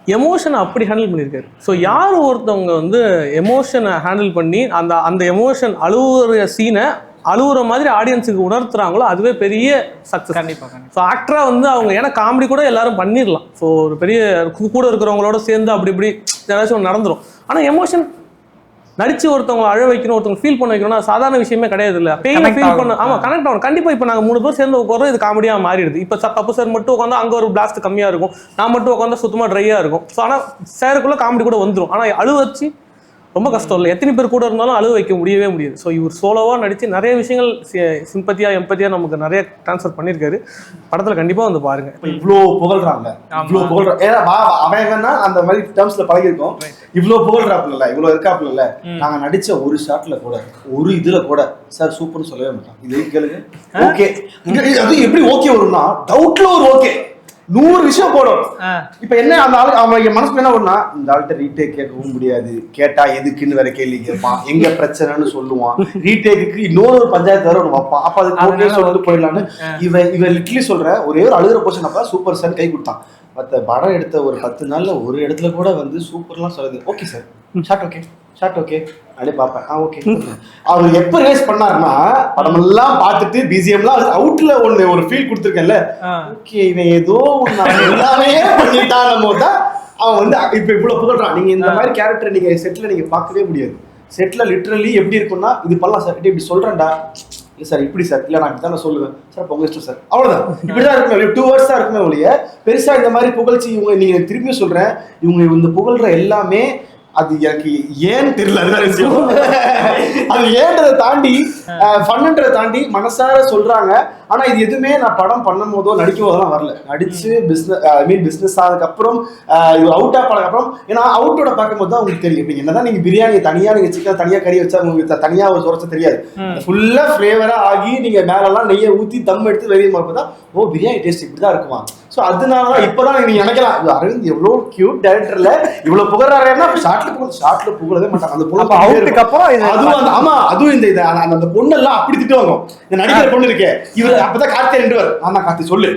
எமோஷனை அப்படி ஹேண்டில் பண்ணியிருக்காரு. ஸோ யார் ஒருத்தவங்க வந்து எமோஷனை ஹேண்டில் பண்ணி அந்த எமோஷன் அழுவுற சீனை அழுவுற மாதிரி ஆடியன்ஸுக்கு உணர்த்துறாங்களோ அதுவே பெரிய சக்ஸஸ். கண்டிப்பாக. ஸோ ஆக்டராக வந்து அவங்க ஏன்னா காமெடி கூட எல்லாரும் பண்ணிடலாம். ஸோ ஒரு பெரிய கூட இருக்கிறவங்களோட சேர்ந்து அப்படி இப்படி ஏதாச்சும் ஒன்று நடந்துடும். ஆனால் எமோஷன் நடிச்சு ஒருத்தவங்க அழ வைக்கணும், ஒருத்தவங்க ஃபீல் பண்ண வைக்கணும்னா சாதாரண விஷயமே கிடையாது. இல்லை பெயின் ஃபீல் பண்ண கனெக்ட் ஆகணும். கண்டிப்பாக இப்போ நாங்கள் 3 பேர் சேர்ந்து உட்காரோம், இது காமெடியாக மாறிடுது. இப்போ பப்பு சார் மட்டும் உட்காந்து அங்கே ஒரு பிளாஸ்ட் கம்மியாக இருக்கும், நான் மட்டும் உட்காந்து சுத்தமாக ட்ரையாக இருக்கும். ஸோ ஆனால் சேருக்குள்ளே காமெடி கூட வந்துடும். ஆனால் அழு வச்சு ரொம்ப கஷ்டம் இல்லை, எத்தனை பேர் கூட இருந்தாலும் அழுவ வைக்க முடியவே முடியாது. ஸோ இவர் சோலோவாக நடித்து நிறைய விஷயங்கள் சிம்பத்தியாக எம்பத்தியாக நமக்கு நிறைய ட்ரான்ஸ்ஃபர் பண்ணியிருக்காரு. படத்தில் கண்டிப்பாக வந்து பாருங்க. இவ்வளோ புகழ்றாங்க, இவ்வளோ புகழ்றாங்க. ஏன்னா அவங்கன்னா அந்த மாதிரி டேர்ம்ஸ்ல பழகிருக்கோம். இவ்வளோ புகழ்றாப்புல, இவ்வளோ இருக்காப்புல. நாங்க நடிச்ச ஒரு ஷாட்ல கூட ஒரு இதுல கூட சார் சூப்பர்னு சொல்லவே மாட்டோம். இது கேளுங்க, ஓகே அது எப்படி ஓகே வரும்னா டவுட்ல ஒரு ஓகே 100 விஷயம் போடும். இப்ப என்ன அந்த ஆளு அவன் மனசுல என்ன ஒண்ணா, இந்த ஆள்கிட்ட ரீடேக் கேட்கவும் முடியாது, கேட்டா எதுக்குன்னு வேற கேள்வி கேட்பான், எங்க பிரச்சனைன்னு சொல்லுவான், ரீடேக்கு இன்னொரு பஞ்சாயத்து வேற ஒன்று வைப்பான். அப்ப அதுக்கு ஓகே சொல்லிட்டு போயிடலான்னு இவன் லிட்லி சொல்ற ஒரே ஒரு அழுகிற போர்ஷன் அப்ப சூப்பர் சார் கை கொடுத்தான். மற்ற படம் எடுத்த ஒரு 10 நாள்ல ஒரு இடத்துல கூட வந்து சூப்பர்லாம் சொல்லுது. ஓகே சார், ஷார்ட் ஓகே அப்படியே பார்ப்பேன். ஓகே அவர் எப்ப ரிலீஸ் பண்ணாருன்னா படமெல்லாம் பார்த்துட்டு பிஜிஎம்லாம் அவுட்ல ஒரு ஃபீல் கொடுத்துருக்கேன்ல, ஓகே இவன் ஏதோ எல்லாமே பண்ணிட்டான் போது தான் அவன் வந்து இப்ப இவ்வளவு புகழ்றான். நீங்க இந்த மாதிரி கேரக்டர் நீங்க செட்ல நீங்க பார்க்கவே முடியாது. செட்ல லிட்டரலி எப்படி இருக்கும்னா, இது பண்ணலாம் சார், இப்படி சொல்றேன்டா, இல்லை சார் இப்படி சார், இல்லை நான் இப்படி தான் சொல்லுவேன் சார், உங்க இஷ்டம் சார், அவ்வளோதான். இப்படிதான் இருக்குமே, 2 words தான் இருக்குமே ஒழிய பெருசா இந்த மாதிரி புகழ்ச்சி இவங்க நீங்க திரும்பி சொல்றேன், இவங்க இந்த புகழ்ற எல்லாமே அது எனக்கு ஏன்னு தெரியல. அதுதான் விஷயம். அது ஏன்றதை தாண்டி ஃபன்ன்றதை தாண்டி மனசார சொல்றாங்க. ஆனா இது எதுவுமே நான் படம் பண்ணும் போதோ நடிக்கும் போதெல்லாம் வரல. நடிச்சு பிசினஸ் ஆனதுக்கப்புறம் இது அவுட்டா பண்ணதுக்கப்புறம், ஏன்னா அவுட்டோட பார்க்கும்போது தான் உங்களுக்கு தெரியும். நீங்க என்னதான் நீங்க பிரியாணி தனியா நீங்க சிக்கன் தனியா கறி வச்சா உங்களுக்கு தனியா ஒரு சுரச்ச தெரியாது. ஃபுல்லா ஃபிளேவரா ஆகி நீங்க மேலெல்லாம் நெய்யை ஊத்தி தம் எடுத்து வெளியே பார்ப்பதான் ஓ பிரியாணி டேஸ்ட் இப்படிதான் இருக்குமா. ஸோ அதனாலதான் இப்பதான் நீங்க நினைக்கலாம் அரவிந்த் எவ்வளவு கியூட் டைரக்டர்ல இவ்வளவு புகழாருன்னா ஷார்ட்ல புகழவே மாட்டாங்க. அந்த பொண்ணு அப்புறம் அதுவும் ஆமா அதுவும் இந்த அந்த பொண்ணு எல்லாம் அப்படி திட்டு வாங்கும். இந்த நடிகர் பொண்ணு இருக்கே இவர் அப்பதான் கார்த்திகை 2 பேர் நான் கார்த்தி சொல்லு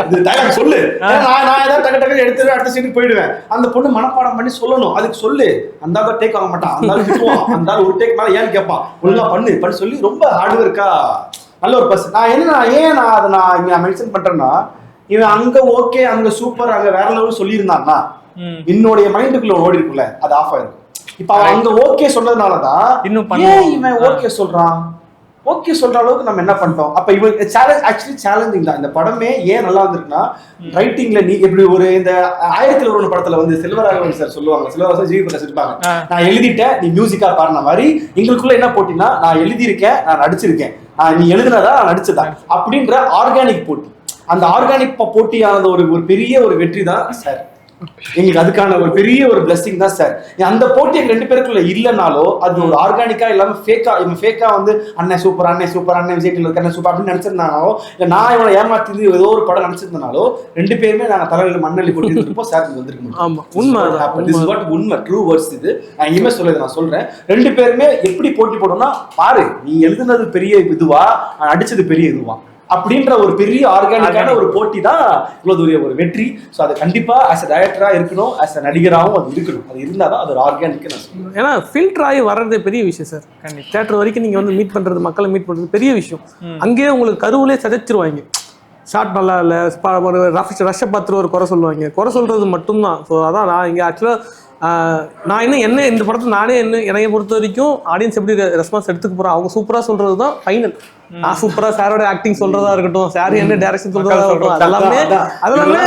இது டைலாக் சொல்லு, நான் ஏதாவது டக்கு எடுத்து அடுத்த சீனுக்கு போயிடுவேன். அந்த பொண்ணு மனப்பாடம் பண்ணி சொல்லணும், அதுக்கு சொல்லு. அந்த டேக் வாங்க மாட்டான், அந்த திட்டுவான், அந்த ஒரு டேக் மேல ஏன்னு கேட்பான், ஒழுங்கா பண்ணு சொல்லி ரொம்ப ஹார்ட் ஒர்க்கா நல்ல ஒரு பர்சன். நான் என்ன ஏன் நான் அதை நான் இங்க மென்ஷன் பண்றேன்னா, இவன் அங்க ஓகே அங்க சூப்பர் அங்க வேற லெவல் சொல்லியிருந்தான்னா என்னுடைய மைண்டுக்குள்ள ஓடி இருக்குல்ல அது ஆஃப் ஆயிருக்கும். இப்ப அவன் அங்க ஓகே சொன்னதுனாலதான் இன்னும் இவன் ஓகே சொல்றான். ஓகே சொல்ற அளவுக்கு நம்ம என்ன பண்ணிட்டோம். அப்ப இவன் சேலஞ்சிங் தான். இந்த படமே ஏன் நல்லா வந்திருக்குன்னா, ரைட்டிங்ல நீ எப்படி ஒரு இந்த 1001 படத்துல வந்து செல்வராகவன் சார் சொல்லுவாங்க, செல்வராகவன் ஜிவி பிரகாஷ் இருப்பாங்க, நான் எழுதிட்டேன் நீ மியூசிக்கா பாருன மாதிரி எங்களுக்குள்ள என்ன போட்டினா, நான் எழுதியிருக்கேன் நான் நடிச்சிருக்கேன், நீ எழுதுனதா நான் நடிச்சதா அப்படின்ற ஆர்கானிக் போட்டி. அந்த ஆர்கானிக் போட்டியானது ஒரு பெரிய ஒரு வெற்றி தான் சார். எங்களுக்கு அதுக்கான ஒரு பெரிய ஒரு பிளஸிங் தான் சார். அந்த போட்டி எங்க 2 பேருக்குள்ள இல்லைனாலோ அது ஒரு ஆர்கானிக்கா இல்லாம ஃபேக்கா வந்து அண்ணன் சூப்பர் அண்ணன் விஜய் அண்ணன் சூப்பர் அப்படின்னு நினைச்சிருந்தாங்களோ, இல்ல நான் இவனை ஏமாத்தி ஏதோ ஒரு படம் நினைச்சிருந்தனாலோ 2 பேருமே நாங்க தலையில மண்ணள்ளி போட்டு இருப்போம் சார். வந்திருக்க உண்மை ட்ரூ வேர்ட்ஸ். இது நான் இனிமே சொல்லுது நான் சொல்றேன். 2 பேருமே எப்படி போட்டி போடணும்னா, பாரு நீ எழுதுனது பெரிய இதுவா அடிச்சது பெரிய இதுவா அப்படின்ற ஒரு பெரிய ஆர்கானிக்கான ஒரு போட்டி தான் இவ்வளவு தூரிய ஒரு வெற்றி. ஸோ அது கண்டிப்பா ஆஸ் அ டைரக்டரா இருக்கணும், ஆஸ் அ நடிகராகவும் அது இருக்கணும். அது இருந்தாதான் அது ஒரு ஆர்கானிக். நான் சொல்லுவேன், ஏன்னா ஃபில்டர் ஆகி வர்றதே பெரிய விஷயம் சார். தியேட்டர் வரைக்கும் நீங்க வந்து மீட் பண்றது, மக்களை மீட் பண்றது பெரிய விஷயம். அங்கேயே உங்களுக்கு கருவிலே சதைச்சிருவாங்க. ஷார்ட் நல்லா இல்லை, ஒரு ரஷ்ஷை பார்த்துட்டு ஒரு குறை சொல்லுவாங்க. குறை சொல்றது மட்டும்தான். ஸோ அதான் நான் இங்கே ஆக்சுவலாக நான் என்ன இந்த படத்தை நானே என்னைய பொறுத்த வரைக்கும் ஆடியன்ஸ் எப்படி ரெஸ்பான்ஸ் எடுத்துக்க போகிறோம், அவங்க சூப்பராக சொல்றது தான் ஃபைனல். நான் சூப்பரா சாரோட ஆக்டிங் சொல்றதா இருக்கட்டும், சார் என்ன டைரக்ஷன் சொல்றதா இருக்கட்டும், அதெல்லாமே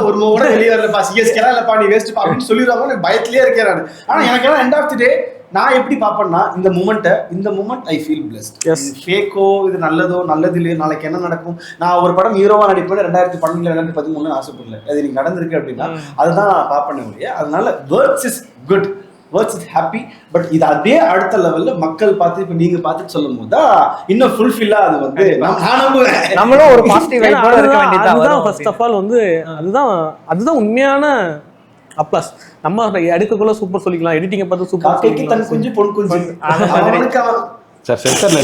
ஒரு வெளியே வரலப்பா சிஎஸ்கே இல்லப்பா நீ வேஸ்ட் அப்படின்னு சொல்லிடுவாங்க. எனக்கு பயத்திலேயே இருக்கேன். ஆனா எனக்கு எண்ட் ஆஃப் தி டே நான் எப்படி பார்ப்பேன்னா, இந்த மூமெண்ட் ஐ ஃபீல் பிளஸ்ட். ஃபேக்கோ இது நல்லது இல்லையோ, நாளைக்கு என்ன நடக்கும். நான் ஒரு படம் ஹீரோவா நடிப்பேன் 2012 2013 ஆசைப்படல. அது நீங்க நடந்திருக்கு அப்படின்னா அதுதான் நான் பார்ப்பேன் இல்லையா. அதனால words is good. Words is happy. But இது அதே அடுத்த லெவல்ல மக்கள் பார்த்து இப்ப நீங்க பார்த்துட்டு சொல்லும் போது தான் இன்னும் ஃபுல்ஃபில்லா அது வந்து நான் நம்புவேன். நம்மளும் ஒரு பாசிட்டிவ் வைபோட இருக்க வேண்டியதா. அதுதான் ஃபர்ஸ்ட் ஆஃப் ஆல் வந்து அதுதான் உண்மையான அப்ளாஸ். நம்ம எடுக்கக்குள்ள சூப்பர் சொல்லிக்கலாம், எடிட்டிங்கை பார்த்து சூப்பர் சொல்லிக்கலாம், தன் குஞ்சு பொன் குஞ்சு சார் சென்சார்ல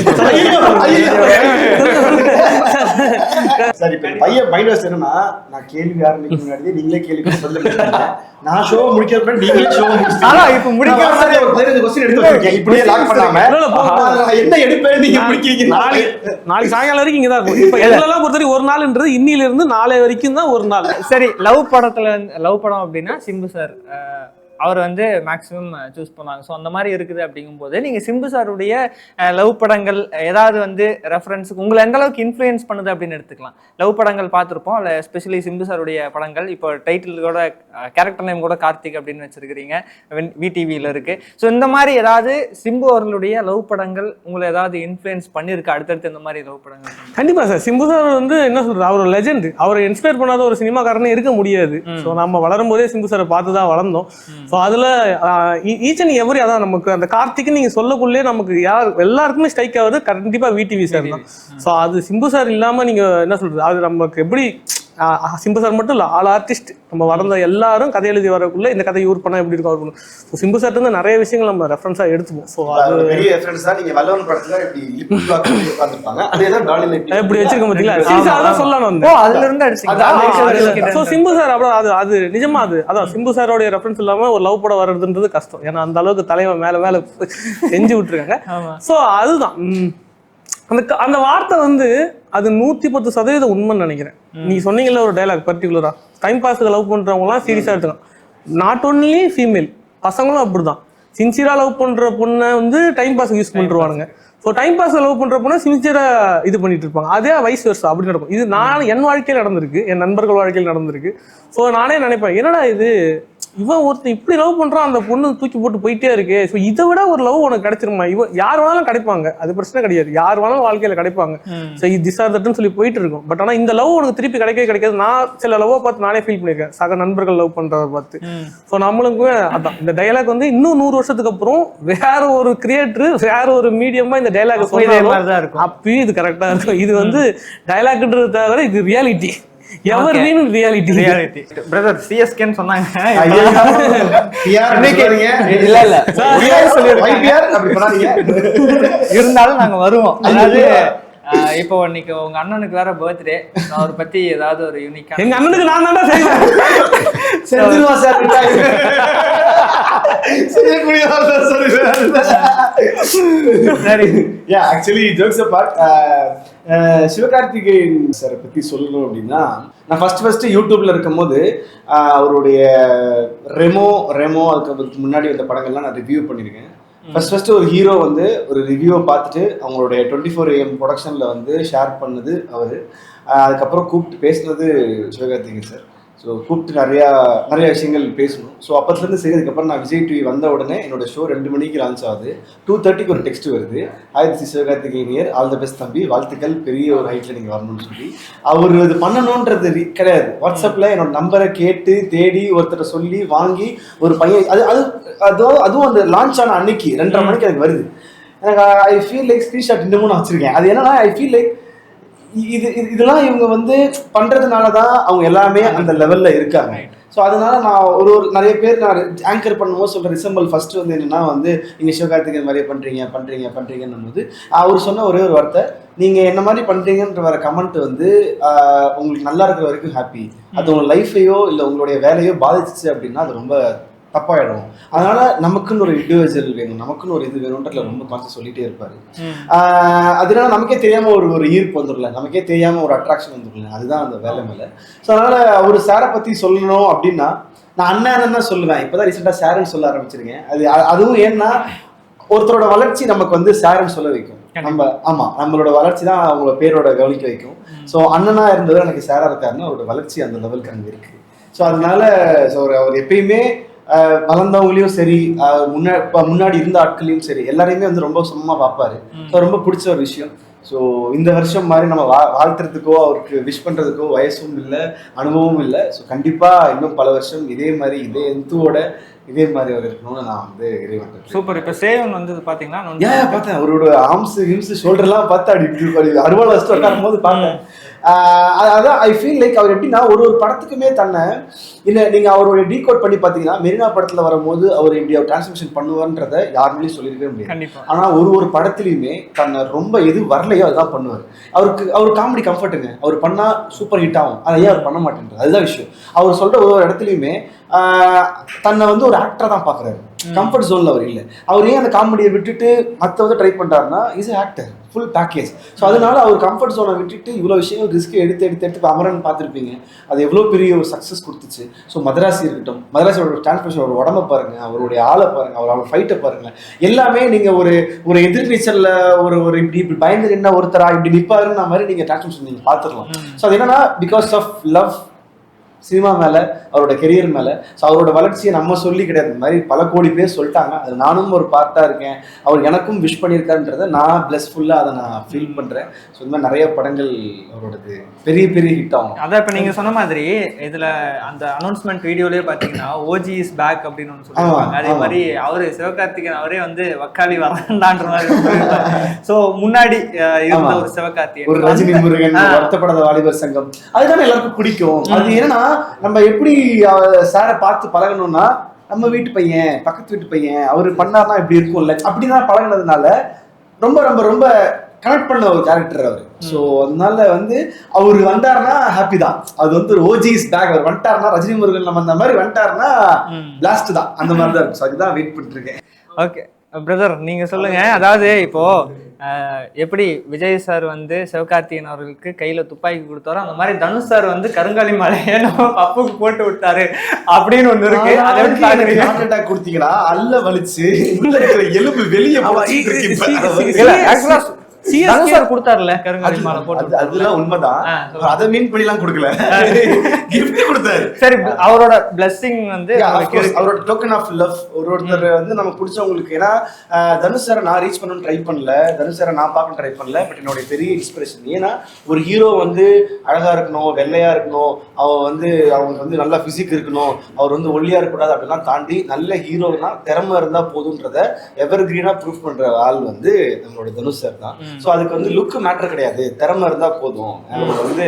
சரி. பையன் மைண்ட் வாஷ் என்னன்னா, நான் கேள்வி ஆரம்பிக்க முன்னாடி நீங்களே கேள்வி சொல்லுங்க, நான் ஷோ முடிக்கிறப்ப நீங்களே ஷோ முடிச்சீங்க. இப்போ முடிக்கிற மாதிரி ஒரு 15 क्वेश्चन எடுத்து வச்சிருக்கேன். இப்படியே லாக் பண்ணாம என்ன எடுப்பேன் நீங்க முடிக்கிறீங்க. நாளைக்கு சாயங்காலம் வரைக்கும் இங்க தான் இருக்கும். இப்போ எல்லாம் பொறுத்தவரைக்கும் ஒரு நாள்ன்றது இன்னில இருந்து நாளை வரைக்கும் தான் ஒரு நாள். சரி, லவ் படம் அப்படின்னா சிம்பு சார் அவர் வந்து மேக்ஸிமம் சூஸ் பண்ணுவாங்க. ஸோ அந்த மாதிரி இருக்குது அப்படிங்கும்போது நீங்கள் சிம்பு சாருடைய லவ் படங்கள் ஏதாவது வந்து ரெஃபரன்ஸுக்கு உங்களை எந்த அளவுக்கு இன்ஃப்ளூயன்ஸ் பண்ணுது அப்படின்னு எடுத்துக்கலாம். லவ் படங்கள் பார்த்துருப்போம், அதில் எஸ்பெஷலி சிம்பு சாருடைய படங்கள். இப்போ டைட்டில் கூட கேரக்டர் நேம் கூட கார்த்திக் அப்படின்னு வச்சிருக்கிறீங்க, விடிவியில் இருக்கு. ஸோ இந்த மாதிரி ஏதாவது சிம்பு அவர்களுடைய லவ் படங்கள் உங்களை ஏதாவது இன்ஃப்ளூயன்ஸ் பண்ணியிருக்கு அடுத்தடுத்து இந்த மாதிரி லவ் படங்கள்? கண்டிப்பாக சார். சிம்பு சார் வந்து என்ன சொல்றது, அவர் ஒரு லெஜெண்ட். அவரை இன்ஸ்பயர் பண்ணாத ஒரு சினிமாக்காரனே இருக்க முடியாது. ஸோ நம்ம வளரும் போதே சிம்பு சாரை பார்த்து தான் வளர்ந்தோம். ஸோ அதில் ஈச் அண்ட் எவரி, அதான் நமக்கு அந்த கார்த்திக் நீங்கள் சொல்லக்குள்ளே நமக்கு எல்லாருக்குமே ஸ்ட்ரைக் ஆகுது கண்டிப்பாக விடிவி சார் தான். ஸோ அது சிம்பு சார் இல்லாமல் நீங்கள் என்ன சொல்றது, அது நமக்கு எப்படி சிம்பு சார் மட்டும் இல்லை, ஆல் ஆர்டிஸ்ட் நம்ம வளர்ந்த எல்லாரும் கதை எழுதி வரக்குள்ள இந்த கதை யூர் பண்ணால் எப்படி இருக்கும் அவர் பண்ணும். ஸோ சிம்பு சார் வந்து நிறைய விஷயங்கள் நம்ம ரெஃபரன்ஸாக எடுத்துப்போம். ஸோ அது பெரிய ரெஃபரன்ஸ் தான். நீங்கள் வல்லவன் படத்தில் இப்படி உட்காந்துருப்பாங்க, அதே தான் டாலியில் எப்படி வச்சிருக்க பார்த்தீங்களா, அதான் சொல்லணும் வந்து அதுல இருந்து அடிச்சு. ஸோ சிம்பு சார் அப்புறம் அது நிஜமா அதான் சிம்பு சாரோடைய ரெஃபரன்ஸ் இல்லாமல் ஒரு லவ் படம் வர்றதுன்றது கஷ்டம். ஏன்னா அந்த அளவுக்கு தலைவன் மேலே செஞ்சு விட்டுருக்காங்க. ஸோ அதுதான் அந்த வார்த்தை வந்து அது 110% உண்மைன்னு நினைக்கிறேன். நீங்க சொன்னீங்கல்ல ஒரு டைலாக் பர்டிகுலரா, டைம் பாஸுக்கு லவ் பண்றவங்கலாம் சீரியஸா எடுத்துக்கலாம். நாட் ஒன்லி ஃபீமேல், பசங்களும் அப்படிதான். சின்சியரா லவ் பண்ற பொண்ணை வந்து டைம் பாஸுக்கு யூஸ் பண்ணிருவானுங்க. ஸோ டைம் பாஸ் லவ் பண்ற பொண்ணை சின்சியரா இது பண்ணிட்டு இருப்பாங்க. அதே வைஸ் வெர்சா அப்படி நடக்கும். இது என் வாழ்க்கையில் நடந்திருக்கு, என் நண்பர்கள் வாழ்க்கையில் நடந்திருக்கு. ஸோ நானே நினைப்பேன், என்னடா இது, இவன் ஒருத்தன் இப்படி லவ் பண்றான், அந்த பொண்ணு தூக்கி போட்டு போயிட்டே இருக்கு. ஸோ இதை விட ஒரு லவ் உனக்கு கிடைச்சிருமா, இவன் யார் வேணாலும் கிடைப்பாங்க, அது பிரச்சனை கிடையாது, யார் வேணாலும் வாழ்க்கையில கிடைப்பாங்க. ஸோ இது திஸ் ஆர் தட்னு சொல்லி போயிட்டு இருக்கும். பட் ஆனால் இந்த லவ் உனக்கு திருப்பி கிடைக்காது. நான் சில லவ்வை பார்த்து நானே ஃபீல் பண்ணியிருக்கேன், சக நண்பர்கள் லவ் பண்றதை பார்த்து. ஸோ நம்மளுக்குமே அதான் இந்த டைலாக் வந்து இன்னும் 100 வருஷத்துக்கு அப்புறம் வேற ஒரு கிரியேட்டர் வேற ஒரு மீடியமா இந்த டைலாக் அப்பயும் இது கரெக்டா இருக்கும். இது வந்து டைலாக்ன்றது தவிர இது ரியாலிட்டி. பிரதர் சிஎஸ்கேன்னு சொன்னாங்க. இருந்தாலும் நாங்க வருவோம். அதாவது இப்போ இன்னைக்கு உங்க அண்ணனுக்கு வேற பர்த்டே, அவரை பத்தி ஏதாவது ஒரு யூனிக்கா. எங்க அண்ணனுக்கு நான் தான் சிவகார்த்திகேயன் சாரை பத்தி சொல்லணும் அப்படின்னா, நான் ஃபர்ஸ்ட் யூடியூப்ல இருக்கும் போது அவருடைய ரெமோ அதுக்கு முன்னாடி வந்த படங்கள்லாம் நான் ரிவ்யூ பண்ணியிருக்கேன். ஃபர்ஸ்ட் ஒரு ஹீரோ வந்து ஒரு ரிவ்யூவை பார்த்துட்டு அவங்களுடைய 24 AM ப்ரொடக்ஷன்ல வந்து ஷேர் பண்ணது அவர். அதுக்கப்புறம் கூப்பிட்டு பேசினது சிவகார்த்திகேயன் சார். ஸோ கூப்பிட்டு நிறைய விஷயங்கள் பேசணும். ஸோ அப்பத்துலேருந்து சரி. அதுக்கப்புறம் நான் விஜய் டிவி வந்த உடனே என்னோட ஷோ 2 மணிக்கு லான்ச் ஆகுது. 2:30 ஒரு டெக்ஸ்ட் வருது, ஆயிரத்தி சிவகார்த்திகேயன் ஆல் த பெஸ்ட் தம்பி, வாழ்த்துக்கள், பெரிய ஒரு ஹைட்டில் நீங்கள் வரணும்னு சொல்லி. அவர் இது பண்ணணுன்றது கிடையாது. வாட்ஸ்அப்பில் என்னோட நம்பரை கேட்டு தேடி ஒருத்தரை சொல்லி வாங்கி ஒரு பையன் அதுவும் அந்த லான்ச் ஆன அன்னைக்கு 2:30 மணிக்கு எனக்கு வருது. எனக்கு ஐ ஃபீல் லைக் ஸ்க்ரீன்ஷாட் இன்னமும் நான் வச்சுருக்கேன். அது என்னன்னா, ஐ ஃபீல் லைக் இதெல்லாம் இவங்க வந்து பண்றதுனால தான் அவங்க எல்லாமே அந்த லெவல்ல இருக்காங்க. ஸோ அதனால நான் ஒரு நிறைய பேர் நான் ஆங்கர் பண்ணும்போது சொல்ற ரிசம்பிள் ஃபர்ஸ்ட் வந்து என்னன்னா வந்து, நீங்க சிவகார்த்திகேயன் மாதிரியே பண்றீங்கன்னும் போது அவர் சொன்ன ஒரே ஒரு வார்த்தை, நீங்க என்ன மாதிரி பண்றீங்கன்ற வர கமெண்ட் வந்து உங்களுக்கு நல்லா இருக்கிற வரைக்கும் ஹாப்பி, அது உங்க லைஃபையோ இல்லை உங்களுடைய வேலையோ பாதிச்சிச்சு அப்படின்னா அது ரொம்ப தப்பாயிடும். அதனால நமக்குன்னு ஒரு இண்டிவிஜுவல் வேணும், நமக்குன்னு ஒரு இது வேணும்ன்றதுல ரொம்ப கான்செப்ட் சொல்லிட்டே இருப்பாரு. அதனால நமக்கே தெரியாம ஒரு ஈர்ப்பு வந்துடல, நமக்கே தெரியாம ஒரு அட்ராக்ஷன் வந்துடல. அதுதான் அந்த வேலை மேல. ஸோ அதனால ஒரு சாரை பத்தி சொல்லணும் அப்படின்னா நான் அண்ணன் தான் சொல்லுவேன். இப்பதான் ரீசெண்டா சாருன்னு சொல்ல ஆரம்பிச்சிருக்கேன். அதுவும் ஏன்னா ஒருத்தரோட வளர்ச்சி நமக்கு வந்து சாருன்னு சொல்ல வைக்கும். நம்மளோட வளர்ச்சி தான் அவங்களோட பேரோட கவனிக்க வைக்கும். ஸோ அண்ணனா இருந்தது எனக்கு சாரா இருக்காருன்னா அவரோட வளர்ச்சி அந்த லெவலுக்கு அங்கே இருக்கு. ஸோ அதனால அவர் எப்பயுமே வளர்ந்தவங்களையும் சரி, முன்னாடி இருந்த ஆட்களையும் சரி, எல்லாரையுமே வந்து ரொம்ப சும்மா பார்ப்பாரு. ஸோ ரொம்ப பிடிச்ச ஒரு விஷயம். ஸோ இந்த வருஷம் மாதிரி நம்ம வாழ்த்துறதுக்கோ அவருக்கு விஷ் பண்றதுக்கோ வயசும் இல்லை, அனுபவமும் இல்லை. ஸோ கண்டிப்பா இன்னும் பல வருஷம் இதே மாதிரி இதே எந்தோட இதே மாதிரி அவர் இருக்கணும்னு நான் வந்து இறைவன். சூப்பர். இப்போ சேவன் வந்து பாத்தீங்கன்னா ஏன் பார்த்தேன் அவரோட ஆர்ம்ஸ் ஹிம்ஸ் ஷோல்டர்லாம் பார்த்தா அப்படி அறுவாள் வச்சுட்டு உட்காரும் போது பார்த்தேன். அதான் ஐ ஃபீல் லைக் அவர் எப்படின்னா ஒரு படத்துக்குமே தன்னை இல்லை நீங்கள் அவரோட டீகோட் பண்ணி பார்த்தீங்கன்னா மெரினா படத்தில் வரும்போது அவர் இப்படி அவர் டிரான்ஸ்மிஷன் பண்ணுவார்ன்றதை யாருமே சொல்லியிருக்கவே முடியாது. ஆனால் ஒரு படத்துலையுமே தன்னை ரொம்ப எது வரலையோ அதுதான் பண்ணுவார். அவர் காமெடி கம்ஃபர்ட்டுங்க, அவர் பண்ணால் சூப்பர் ஹிட் ஆகும், அதை ஏன் அவர் பண்ண மாட்டேன்றார், அதுதான் விஷயம். அவர் சொல்கிற ஒரு இடத்துலையுமே தன்னை வந்து ஒரு ஆக்டராக தான் பார்க்குறாரு, கம்ஃபர்ட் ஜோனில் அவர் இல்லை. அவர் ஏன் அந்த காமெடியை விட்டுட்டு மற்றவங்க ட்ரை பண்ணுறாருன்னா is actor full package. So அதனால அவர் கம்ஃபர்ட் ஜோனை விட்டுட்டு இவ்வளோ விஷயங்கள் ரிஸ்க் எடுத்து அமரன் பார்த்துருப்பீங்க, அது எவ்வளோ பெரிய ஒரு சக்ஸஸ் கொடுத்துச்சு. ஸோ மதராசி இருக்கட்டும், மதராசியோட டிரான்ஸ்போர்ஷன், அவரோட உடம்பை பாருங்க, அவருடைய ஆளை பாருங்க, அவர் ஃபைட்டை பாருங்க, எல்லாமே நீங்கள் ஒரு எதிர்நீச்சலில் ஒரு இப்படி பயந்து நின்னா ஒருத்தரா இப்படி நிற்பாருன்னா மாதிரி நீங்கள் டிரான்ஸ்போர்ஷன் நீங்கள் பார்த்துக்கலாம். ஸோ அது என்னன்னா பிகாஸ் ஆஃப் லவ் சினிமா மேலே, அவரோட கெரியர் மேலே. ஸோ அவரோட வளர்ச்சியை நம்ம சொல்லி கிடையாது, இந்த மாதிரி பல கோடி பேர் சொல்லிட்டாங்க, அது நானும் ஒரு பார்ட்டாக இருக்கேன். அவர் எனக்கும் விஷ் பண்ணியிருக்காருன்றதை நான் பிளஸ்ஃபுல்லாக அதை நான் ஃபீல் பண்ணுறேன். ஸோ இந்த மாதிரி நிறைய படங்கள் அவரோடது பெரிய பெரிய ஹிட் ஆகும். அதான் இப்போ நீங்கள் சொன்ன மாதிரி இதில் அந்த அனௌன்ஸ்மெண்ட் வீடியோலேயே பார்த்தீங்கன்னா ஓஜி இஸ் பேக் அப்படின்னு ஒன்று சொல்லுவாங்க. அதே மாதிரி அவர் சிவகார்த்திகேயன் அவரே வந்து வக்காலி வரண்டான்ற மாதிரி. ஸோ முன்னாடி இருந்த ஒரு சிவகார்த்திகேயன், ஒரு ரஜினி முருகன், வருத்தப்படாத வாலிபர் சங்கம், அதுதான் எல்லாருக்கும் பிடிக்கும். அது என்னன்னா நம்ம எப்படி சாரை பார்த்து பழகணும்னா நம்ம வீட்டு பையன், பக்கத்து வீட்டு பையன், அவர் பண்ணார்னா இப்படி இருக்கும்ல, அப்படிதான் பழகினதுனால ரொம்ப ரொம்ப ரொம்ப கனெக்ட் பண்ண ஒரு கேரக்டர் அவர். ஸோ அதனால வந்து அவர் வந்தாருன்னா ஹாப்பி தான். அது வந்து ஒரு ஓஜி இஸ் பேக். அவர் வந்துட்டாருன்னா ரஜினி முருகன் நம்ம அந்த மாதிரி வந்துட்டாருன்னா பிளாஸ்ட் தான், அந்த மாதிரி தான் இருக்கும். ஸோ அதுதான் வெயிட் பண்ணிட்டு இருக்கேன். ஓகே பிரதர், நீங்க சொல்லுங்க. அதாவது இப்போ எப்படி விஜய் சார் வந்து சிவகார்த்திகேயன் அவர்களுக்கு கையில துப்பாக்கி கொடுத்தாரோ, அந்த மாதிரி தனுஷ் சார் வந்து கருங்காலி மலையை நம்ம பப்புக்கு போட்டு விட்டாரு அப்படின்னு ஒண்ணு இருக்கு. அதை வந்து ஹார்ட் அட்டாக் கொடுத்தீங்களா, அல்ல வலிச்சு எலும்பு வெளியே கொடுத்தாருல கருங்காலி மாலை போட்டு, அதெல்லாம் உண்மைதான். அதை மீன் பண்ணிலாம் கொடுக்கல, கிஃப்ட் கொடுத்தாரு. சரி, அவரோட பிளெஸிங் வந்து அவரோட டோக்கன் ஆஃப் லவ். ஒருத்தர் வந்து நமக்கு பிடிச்சவங்களுக்கு. ஏன்னா தனுஷ் சாரை நான் ரீச் பண்ணணும்னு ட்ரை பண்ணல, தனுஷ் சாரை நான் பார்க்க ட்ரை பண்ணல, பட் என்னோட பெரிய இன்ஸ்பிரேஷன். ஏன்னா ஒரு ஹீரோ வந்து அழகா இருக்கணும், வெள்ளையா இருக்கணும், அவங்க வந்து நல்ல பிசிக் இருக்கணும், அவர் வந்து ஒல்லியா இருக்கக்கூடாது, அப்படிலாம் தாண்டி நல்ல ஹீரோனா திறமை இருந்தா போதுன்றத எவர் கிரீனா ப்ரூஃப் பண்ற ஆள் வந்து நம்மளோட தனுஷ் சார் தான். ஸோ அதுக்கு வந்து லுக் மேட்டர் கிடையாது, திறமை இருந்தா போதும். அவர் வந்து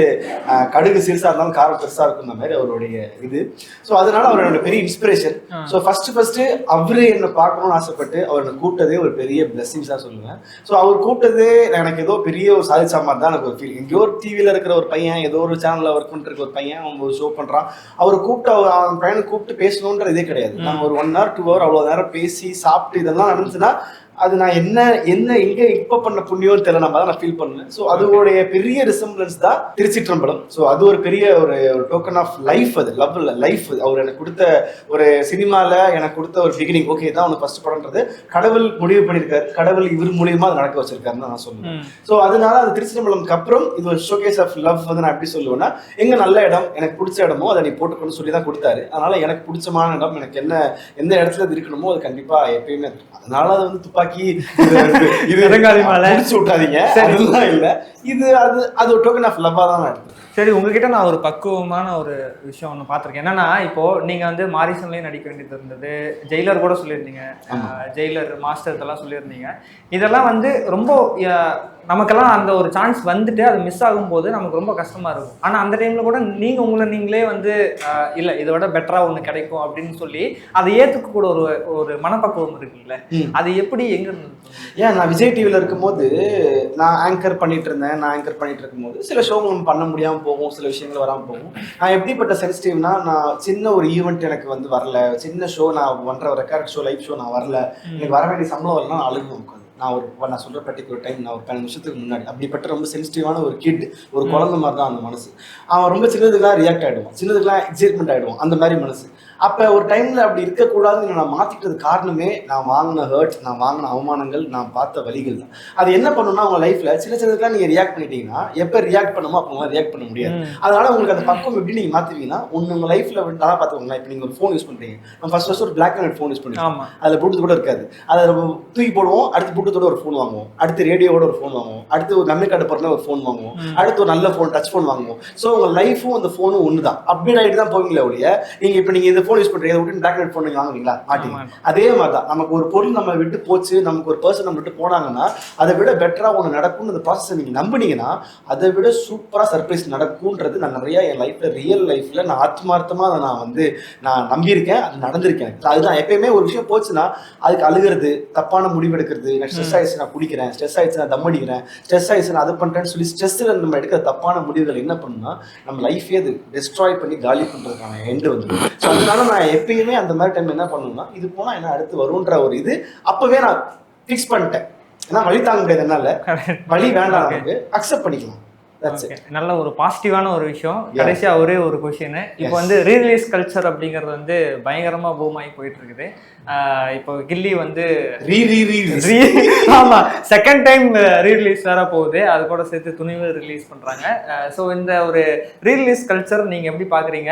கடுகு சிறுசா இருந்தாலும் காரம் பெருசா இருக்கும் மாதிரி அவருடைய இது. ஸோ அதனால அவர் என்னோட பெரிய இன்ஸ்பிரேஷன். ஸோ ஃபர்ஸ்ட் அவரு என்னை பார்க்கணும்னு ஆசைப்பட்டு அவர் என்னை கூப்பிட்டதே ஒரு பெரிய பிளெஸிங்ஸா சொல்லுவேன். ஸோ அவர் கூப்பிட்டதே எனக்கு ஏதோ பெரிய ஒரு சாதிச்சா மாதிரி தான் எனக்கு ஒரு ஃபீல். எங்கேயோ ஒரு டிவியில இருக்கிற ஒரு பையன், ஏதோ ஒரு சேனல்ல ஒர்க் பண்ணிட்டு இருக்க ஒரு பையன், அவன் ஒரு ஷோ பண்றான், அவர் கூப்பிட்டு அவன் பையனை கூப்பிட்டு பேசணுன்ற இதே கிடையாது. நம்ம ஒரு 1 hour 2 hour அவ்வளோ நேரம் பேசி சாப்பிட்டு இதெல்லாம் நடந்துச்சுன்னா அது நான் என்ன எங்க இப்ப பண்ண புண்ணியம் தெரியல, நம்ம தான் நான் ஃபீல் பண்ணுவேன். ஸோ அதோடைய பெரிய ரிசம்பிளன்ஸ் தான் திருச்சிற்றம்பலம். ஸோ அது ஒரு பெரிய ஒரு டோக்கன் ஆஃப் லைஃப், அது லவ் இல்லை லைஃப். அவர் எனக்கு கொடுத்த ஒரு சினிமால எனக்கு கொடுத்த ஒரு பிகினிங். ஓகே தான் உனக்கு ஃபர்ஸ்ட் படம்ன்றது கடவுள் முடிவு பண்ணியிருக்காரு, கடவுள் இவர் மூலியமா அதை நடக்க வச்சிருக்காருன்னு நான் சொல்லுவேன். ஸோ அதனால அது திருச்சிற்றம்பலம்க்கு அப்புறம் இது ஒரு ஷோகேஸ் ஆஃப் லவ் வந்து நான் எப்படி சொல்லுவேன்னா, எங்க நல்ல இடம் எனக்கு பிடிச்ச இடமோ அதை நீ போட்டுக்கணும்னு சொல்லி தான் கொடுத்தாரு. அதனால எனக்கு பிடிச்சமான இடம், எனக்கு எந்த இடத்துல அது இருக்கணுமோ அது கண்டிப்பா எப்பயுமே. அதனால அது வந்து துப்பாக்கி இது விட்டாதீங்க, அதெல்லாம் இல்ல, இது அது ஒரு டோக்கன் ஆஃப் லவ்வா தான் நான் எடுத்தேன். சரி, உங்ககிட்ட நான் ஒரு பக்குவமான ஒரு விஷயம் ஒன்று பார்த்துருக்கேன். என்னன்னா, இப்போ நீங்க வந்து மாரிசன்லயும் நடிக்க வேண்டியது இருந்தது, ஜெயிலர் கூட சொல்லியிருந்தீங்க, ஜெயிலர் மாஸ்டர் இதெல்லாம் சொல்லியிருந்தீங்க. இதெல்லாம் வந்து ரொம்ப நமக்கெல்லாம் அந்த ஒரு சான்ஸ் வந்துட்டு அது மிஸ் ஆகும்போது நமக்கு ரொம்ப கஷ்டமா இருக்கும். ஆனா அந்த டைம்ல கூட உங்களை நீங்களே வந்து இல்ல இதை விட பெட்டரா ஒன்று கிடைக்கும் அப்படின்னு சொல்லி அதை ஏத்துக்க கூட ஒரு மனப்பக்குவம் இருக்குல்ல, அது எப்படி எங்க இருந்து? ஏன் நான் விஜய் டிவில இருக்கும்போது நான் ஆங்கர் பண்ணிட்டு இருக்கும்போது சில ஷோ பண்ண முடியாம போகும், சில விஷயங்கள் வராமல் போகும். நான் எப்படிப்பட்ட சென்சிட்டிவ்னா, நான் சின்ன ஒரு ஈவெண்ட் எனக்கு வந்து வரல, சின்ன ஷோ நான் பண்ற ரெக்கார்ட் ஷோ லைவ் ஷோ நான் வரல, எனக்கு வர வேண்டிய சம்பளம் வரலாம், அழுகும். நான் சொல்ற பர்டிகுலர் டைம் நான் ஒரு 15 நிமிஷத்துக்கு முன்னாடி அப்படிப்பட்ட ரொம்ப சென்சிட்டிவான ஒரு கிட், ஒரு குழந்தை மாதிரி தான் அந்த மனசு. அவன் ரொம்ப சின்னதுக்கெல்லாம் ரியாக்ட் ஆகிடுவான், சின்னதுக்கெல்லாம் எக்ஸைட்மெண்ட் ஆகிடுவான், அந்த மாதிரி மனசு. அப்போ ஒரு டைமில் அப்படி இருக்கக்கூடாதுன்னு நான் மாற்றிக்கிறது காரணமே நான் வாங்கின ஹர்ட், நான் வாங்கின அவமானங்கள், நான் பார்த்த வலிகள் தான். அது என்ன பண்ணணும்னா உங்கள் லைஃப்பில் சின்னதுக்கெல்லாம் நீங்கள் ரியாக்ட் பண்ணிட்டீங்கன்னா எப்போ ரியாக்ட் பண்ணுமோ அப்போ ரியாக்ட் பண்ண முடியாது. அதனால உங்களுக்கு அந்த பக்கம் எப்படி நீங்கள் மாற்றுவீங்கன்னா, உங்கள் லைஃப்பில் நல்லா பார்த்துக்கோங்களேன். இப்போ நீங்கள் ஒரு ஃபோன் யூஸ் பண்ணுறீங்க, நம்ம ஃபர்ஸ்ட் ஒரு black and white phone use பண்ணுவோம், அதில் ப்ளூடூத் கூட இருக்காது, அதை தூக்கி போடுவோம், அடுத்து ப்ளூடூத்தோட ஒரு ஃபோன் வாங்குவோம், அடுத்து ரேடியோவோட ஒரு ஃபோன் வாங்குவோம், அடுத்து ஒரு மெமரி கார்டு போகிற ஒரு ஃபோன் வாங்குவோம், அடுத்து ஒரு நல்ல ஃபோன் டச் ஃபோன் வாங்குவோம். ஸோ உங்கள் லைஃபும் அந்த ஃபோனும் ஒன்று தான், அப்டேட் ஆகிட்டு தான் போவீங்களே ஒழிய நீங்கள் இப்போ நீங்கள் இந்த ஃபோன் யூஸ் பண்றீங்க, இதை விட்டு பிளாக் ஃபோன் வாங்குவீங்களா? மாட்டீங்க. அதே மாதிரி தான் நமக்கு ஒரு பொருள் நம்ம விட்டு போச்சு, நமக்கு ஒரு பர்சன் நம்ம விட்டு போனாங்கன்னா அதை விட பெட்டரா ஒன்று நடக்கும்னு அந்த ப்ராசஸை நீங்க நம்பினீங்கன்னா அதை விட சூப்பரா சர்ப்ரைஸ் நடக்கும்ன்றது நான் நிறைய என் லைஃப்ல ரியல் லைஃப்ல நான் ஆத்மார்த்தமா அதை நான் நம்பியிருக்கேன், அது நடந்திருக்கேன். அதுதான் எப்பயுமே ஒரு விஷயம் போச்சுன்னா அதுக்கு அழுகிறது, தப்பான முடிவு எடுக்கிறது, நான் ஸ்ட்ரெஸ் ஆயிடுச்சு நான் குடிக்கிறேன், ஸ்ட்ரெஸ் ஆயிடுச்சு நான் தம் அடிக்கிறேன், ஸ்ட்ரெஸ் ஆயிடுச்சு நான் அது பண்றேன்னு சொல்லி ஸ்ட்ரெஸ்ல நம்ம எடுக்கிற தப்பான முடிவுகள் என்ன பண்ணுன்னா நம்ம லைஃபே அது டெஸ்ட்ராய் பண்ணி காலி பண்றதுக்கான எண்டு வந்து. ஸோ அதனால நான் எப்பயுமே அந்த மாதிரி டைம் என்ன பண்ணுவேன்னா இது போனா என்ன அடுத்து வரும்ன்ற ஒரு இது அப்பவே நான் ஃபிக்ஸ் பண்ணிட்டேன். ஏன்னா வழி தாங்க முடியாது, என்னால வழி வேண்டாம், நமக்கு அக்செப்ட் பண்ணிக்கலாம். நல்ல ஒரு பாசிட்டிவான ஒரு விஷயம். கடைசியா ஒரே ஒரு கொஸ்டின், இப்போ வந்து ரீரிலீஸ் கல்ச்சர் அப்படிங்கிறது வந்து பயங்கரமா பூம் ஆகி போயிட்டு இருக்குது. இப்போ கில்லி வந்து ஆமா செகண்ட் டைம் ரீரிலீஸ் வேற போகுது, அது கூட சேர்த்து துணிவு ரிலீஸ் பண்றாங்க. ஸோ இந்த ஒரு ரீரிலீஸ் கல்ச்சர் நீங்க எப்படி பாக்குறீங்க?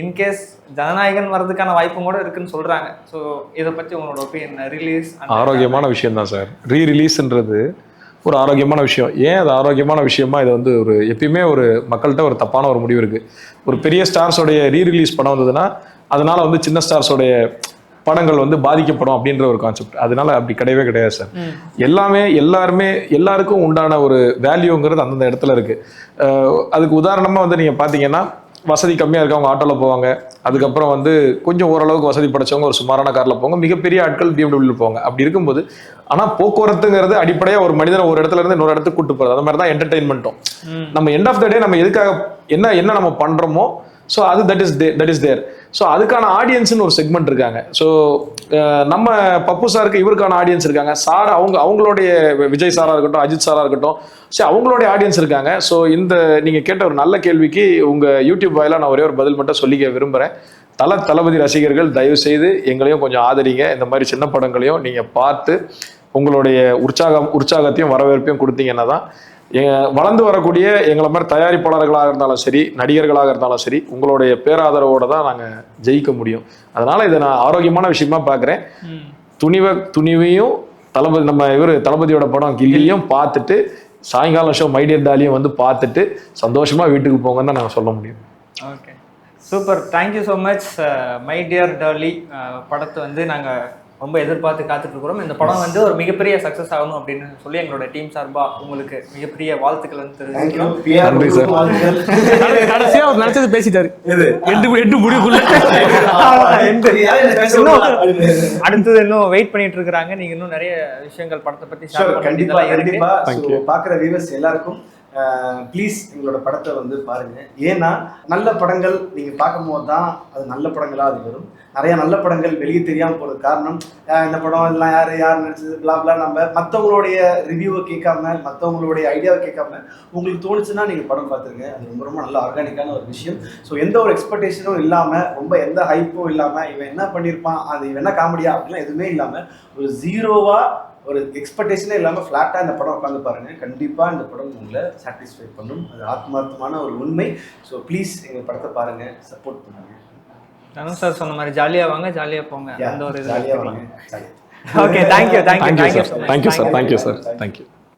இன்கேஸ் ஜனநாயகன் வர்றதுக்கான வாய்ப்பும் கூட இருக்குன்னு சொல்றாங்க. ஸோ இதை பத்தி உங்களோட ஒப்பீனியன்? ரிலீஸ் ஆரோக்கியமான விஷயம் தான் சார். ரீரிலீஸ்ன்றது ஒரு ஆரோக்கியமான விஷயம். ஏன் அது ஆரோக்கியமான விஷயமா? இது வந்து ஒரு எப்பயுமே ஒரு மக்கள்கிட்ட ஒரு தப்பான ஒரு முடிவு இருக்கு. ஒரு பெரிய ஸ்டார்ஸோடைய ரீரிலீஸ் படம் வந்ததுன்னா அதனால வந்து சின்ன ஸ்டார்ஸோடைய படங்கள் வந்து பாதிக்கப்படும் அப்படின்ற ஒரு கான்செப்ட். அதனால அப்படி கிடையவே கிடையாது சார். எல்லாருக்கும் உண்டான ஒரு வேல்யூங்கிறது அந்தந்த இடத்துல இருக்கு. அதுக்கு உதாரணமா வந்து நீங்க பாத்தீங்கன்னா வசதி கம்மியாக இருக்கவங்க ஆட்டோவில் போவாங்க, அதுக்கப்புறம் வந்து கொஞ்சம் ஓரளவுக்கு வசதி படைச்சவங்க ஒரு சுமாரான காரில் போவாங்க, மிகப்பெரிய ஆட்கள் BMW போவாங்க. அப்படி இருக்கும்போது ஆனால் போக்குவரத்துங்கிறது அடிப்படையாக ஒரு மனிதனை ஒரு இடத்துல இருந்து இன்னொரு இடத்துக்கு கூட்டு போகிறது. அந்த மாதிரி தான் என்டர்டெயின்மெண்ட்டும். நம்ம எண்ட் ஆஃப் த டே நம்ம எதுக்காக என்ன நம்ம பண்ணுறோமோ ஸோ அது தட் இஸ் தேர். ஸோ அதுக்கான ஆடியன்ஸ்னு ஒரு செக்மெண்ட் இருக்காங்க. ஸோ நம்ம பப்பு சாருக்கு இவருக்கான ஆடியன்ஸ் இருக்காங்க. சார் அவங்களுடைய விஜய் சாரா இருக்கட்டும், அஜித் சாரா இருக்கட்டும், சரி அவங்களுடைய ஆடியன்ஸ் இருக்காங்க. ஸோ இந்த நீங்கள் கேட்ட ஒரு நல்ல கேள்விக்கு உங்கள் யூடியூப் வாயிலாக நான் ஒரே ஒரு பதில் மட்டும் சொல்லிக்க விரும்புகிறேன். தளபதி ரசிகர்கள் தயவு செய்து எங்களையும் கொஞ்சம் ஆதரிங்க. இந்த மாதிரி சின்ன படங்களையும் நீங்கள் பார்த்து உங்களுடைய உற்சாகத்தையும் வரவேற்பையும் கொடுத்தீங்கன்னா தான் வளர்ந்து வரக்கூடிய எங்களை மாதிரி தயாரிப்பாளர்களாக இருந்தாலும் சரி, நடிகர்களாக இருந்தாலும் சரி, உங்களுடைய பேராதரவோட தான் நாங்கள் ஜெயிக்க முடியும். அதனால இதை நான் ஆரோக்கியமான விஷயமா பார்க்குறேன். துணிவையும் தளபதியோட படம் கில்லியும் பார்த்துட்டு சாயங்காலம் ஷோ மை டியர் டாலியும் வந்து பார்த்துட்டு சந்தோஷமா வீட்டுக்கு போங்கன்னு தான் நாங்கள் சொல்ல முடியும். Okay, super, thank you so much. My dear Dolly படத்தை வந்து நாங்கள் ரொம்ப எதிர்பார்த்து காத்துட்டு இருக்கிறோம். இந்த படம் வந்து ஒரு மிகப்பெரிய சக்சஸ் ஆகணும் அப்படின்னு சொல்லி எங்களோட டீம் சார்பா உங்களுக்கு மிகப்பெரிய வாழ்த்துக்கள் வந்து தெரிவிக்கிறோம். கடைசியா அவர் நினைச்சது பேசிட்டாரு. அடுத்தது இன்னும் வெயிட் பண்ணிட்டு இருக்காங்க. நீங்க இன்னும் நிறைய விஷயங்கள் படத்தை பத்தி கண்டிப்பா பாக்குற வியூவர்ஸ் எல்லாருக்கும் ப்ளீஸ் எங்களோட படத்தை வந்து பாருங்க. ஏன்னா நல்ல படங்கள் நீங்க பார்க்கும் போது தான் அது நல்ல படங்களா அது வரும். நிறைய நல்ல படங்கள் வெளியே தெரியாம போறது காரணம் இந்த படம் எல்லாம் யார் நடிச்சது பிளாப்லா நம்ம மற்றவங்களுடைய ரிவ்யூவை கேட்காம மற்றவங்களுடைய ஐடியாவை கேட்காம உங்களுக்கு தோணுச்சுன்னா நீங்க படம் பார்த்துருங்க. அது ரொம்ப ரொம்ப நல்ல ஆர்கானிக்கான ஒரு விஷயம். ஸோ எந்த ஒரு எக்ஸ்பெக்டேஷனும் இல்லாம ரொம்ப எந்த ஹைப்பும் இல்லாம இவன் என்ன பண்ணியிருப்பான், அது இவன் என்ன காமெடியா அப்படிலாம் எதுவுமே இல்லாம ஒரு ஜீரோவா ஒரு எக்ஸ்பெக்டேஷனே இல்லாமல் ஃப்ளாட்டாக இந்த படம் உட்காந்து பாருங்கள். கண்டிப்பாக இந்த படம் உங்களை சாட்டிஸ்ஃபை பண்ணும். அது ஆத்மார்த்தமான ஒரு உண்மை. ஸோ ப்ளீஸ் எங்கள் படத்தை பாருங்கள், சப்போர்ட் பண்ணுங்கள். தனு சார் சொன்ன மாதிரி ஜாலியாக வாங்க, ஜாலியாக போங்க. அந்த ஒரு ஜாலியாக வாங்க. Okay, thank you sir. Thank you sir. Thank you.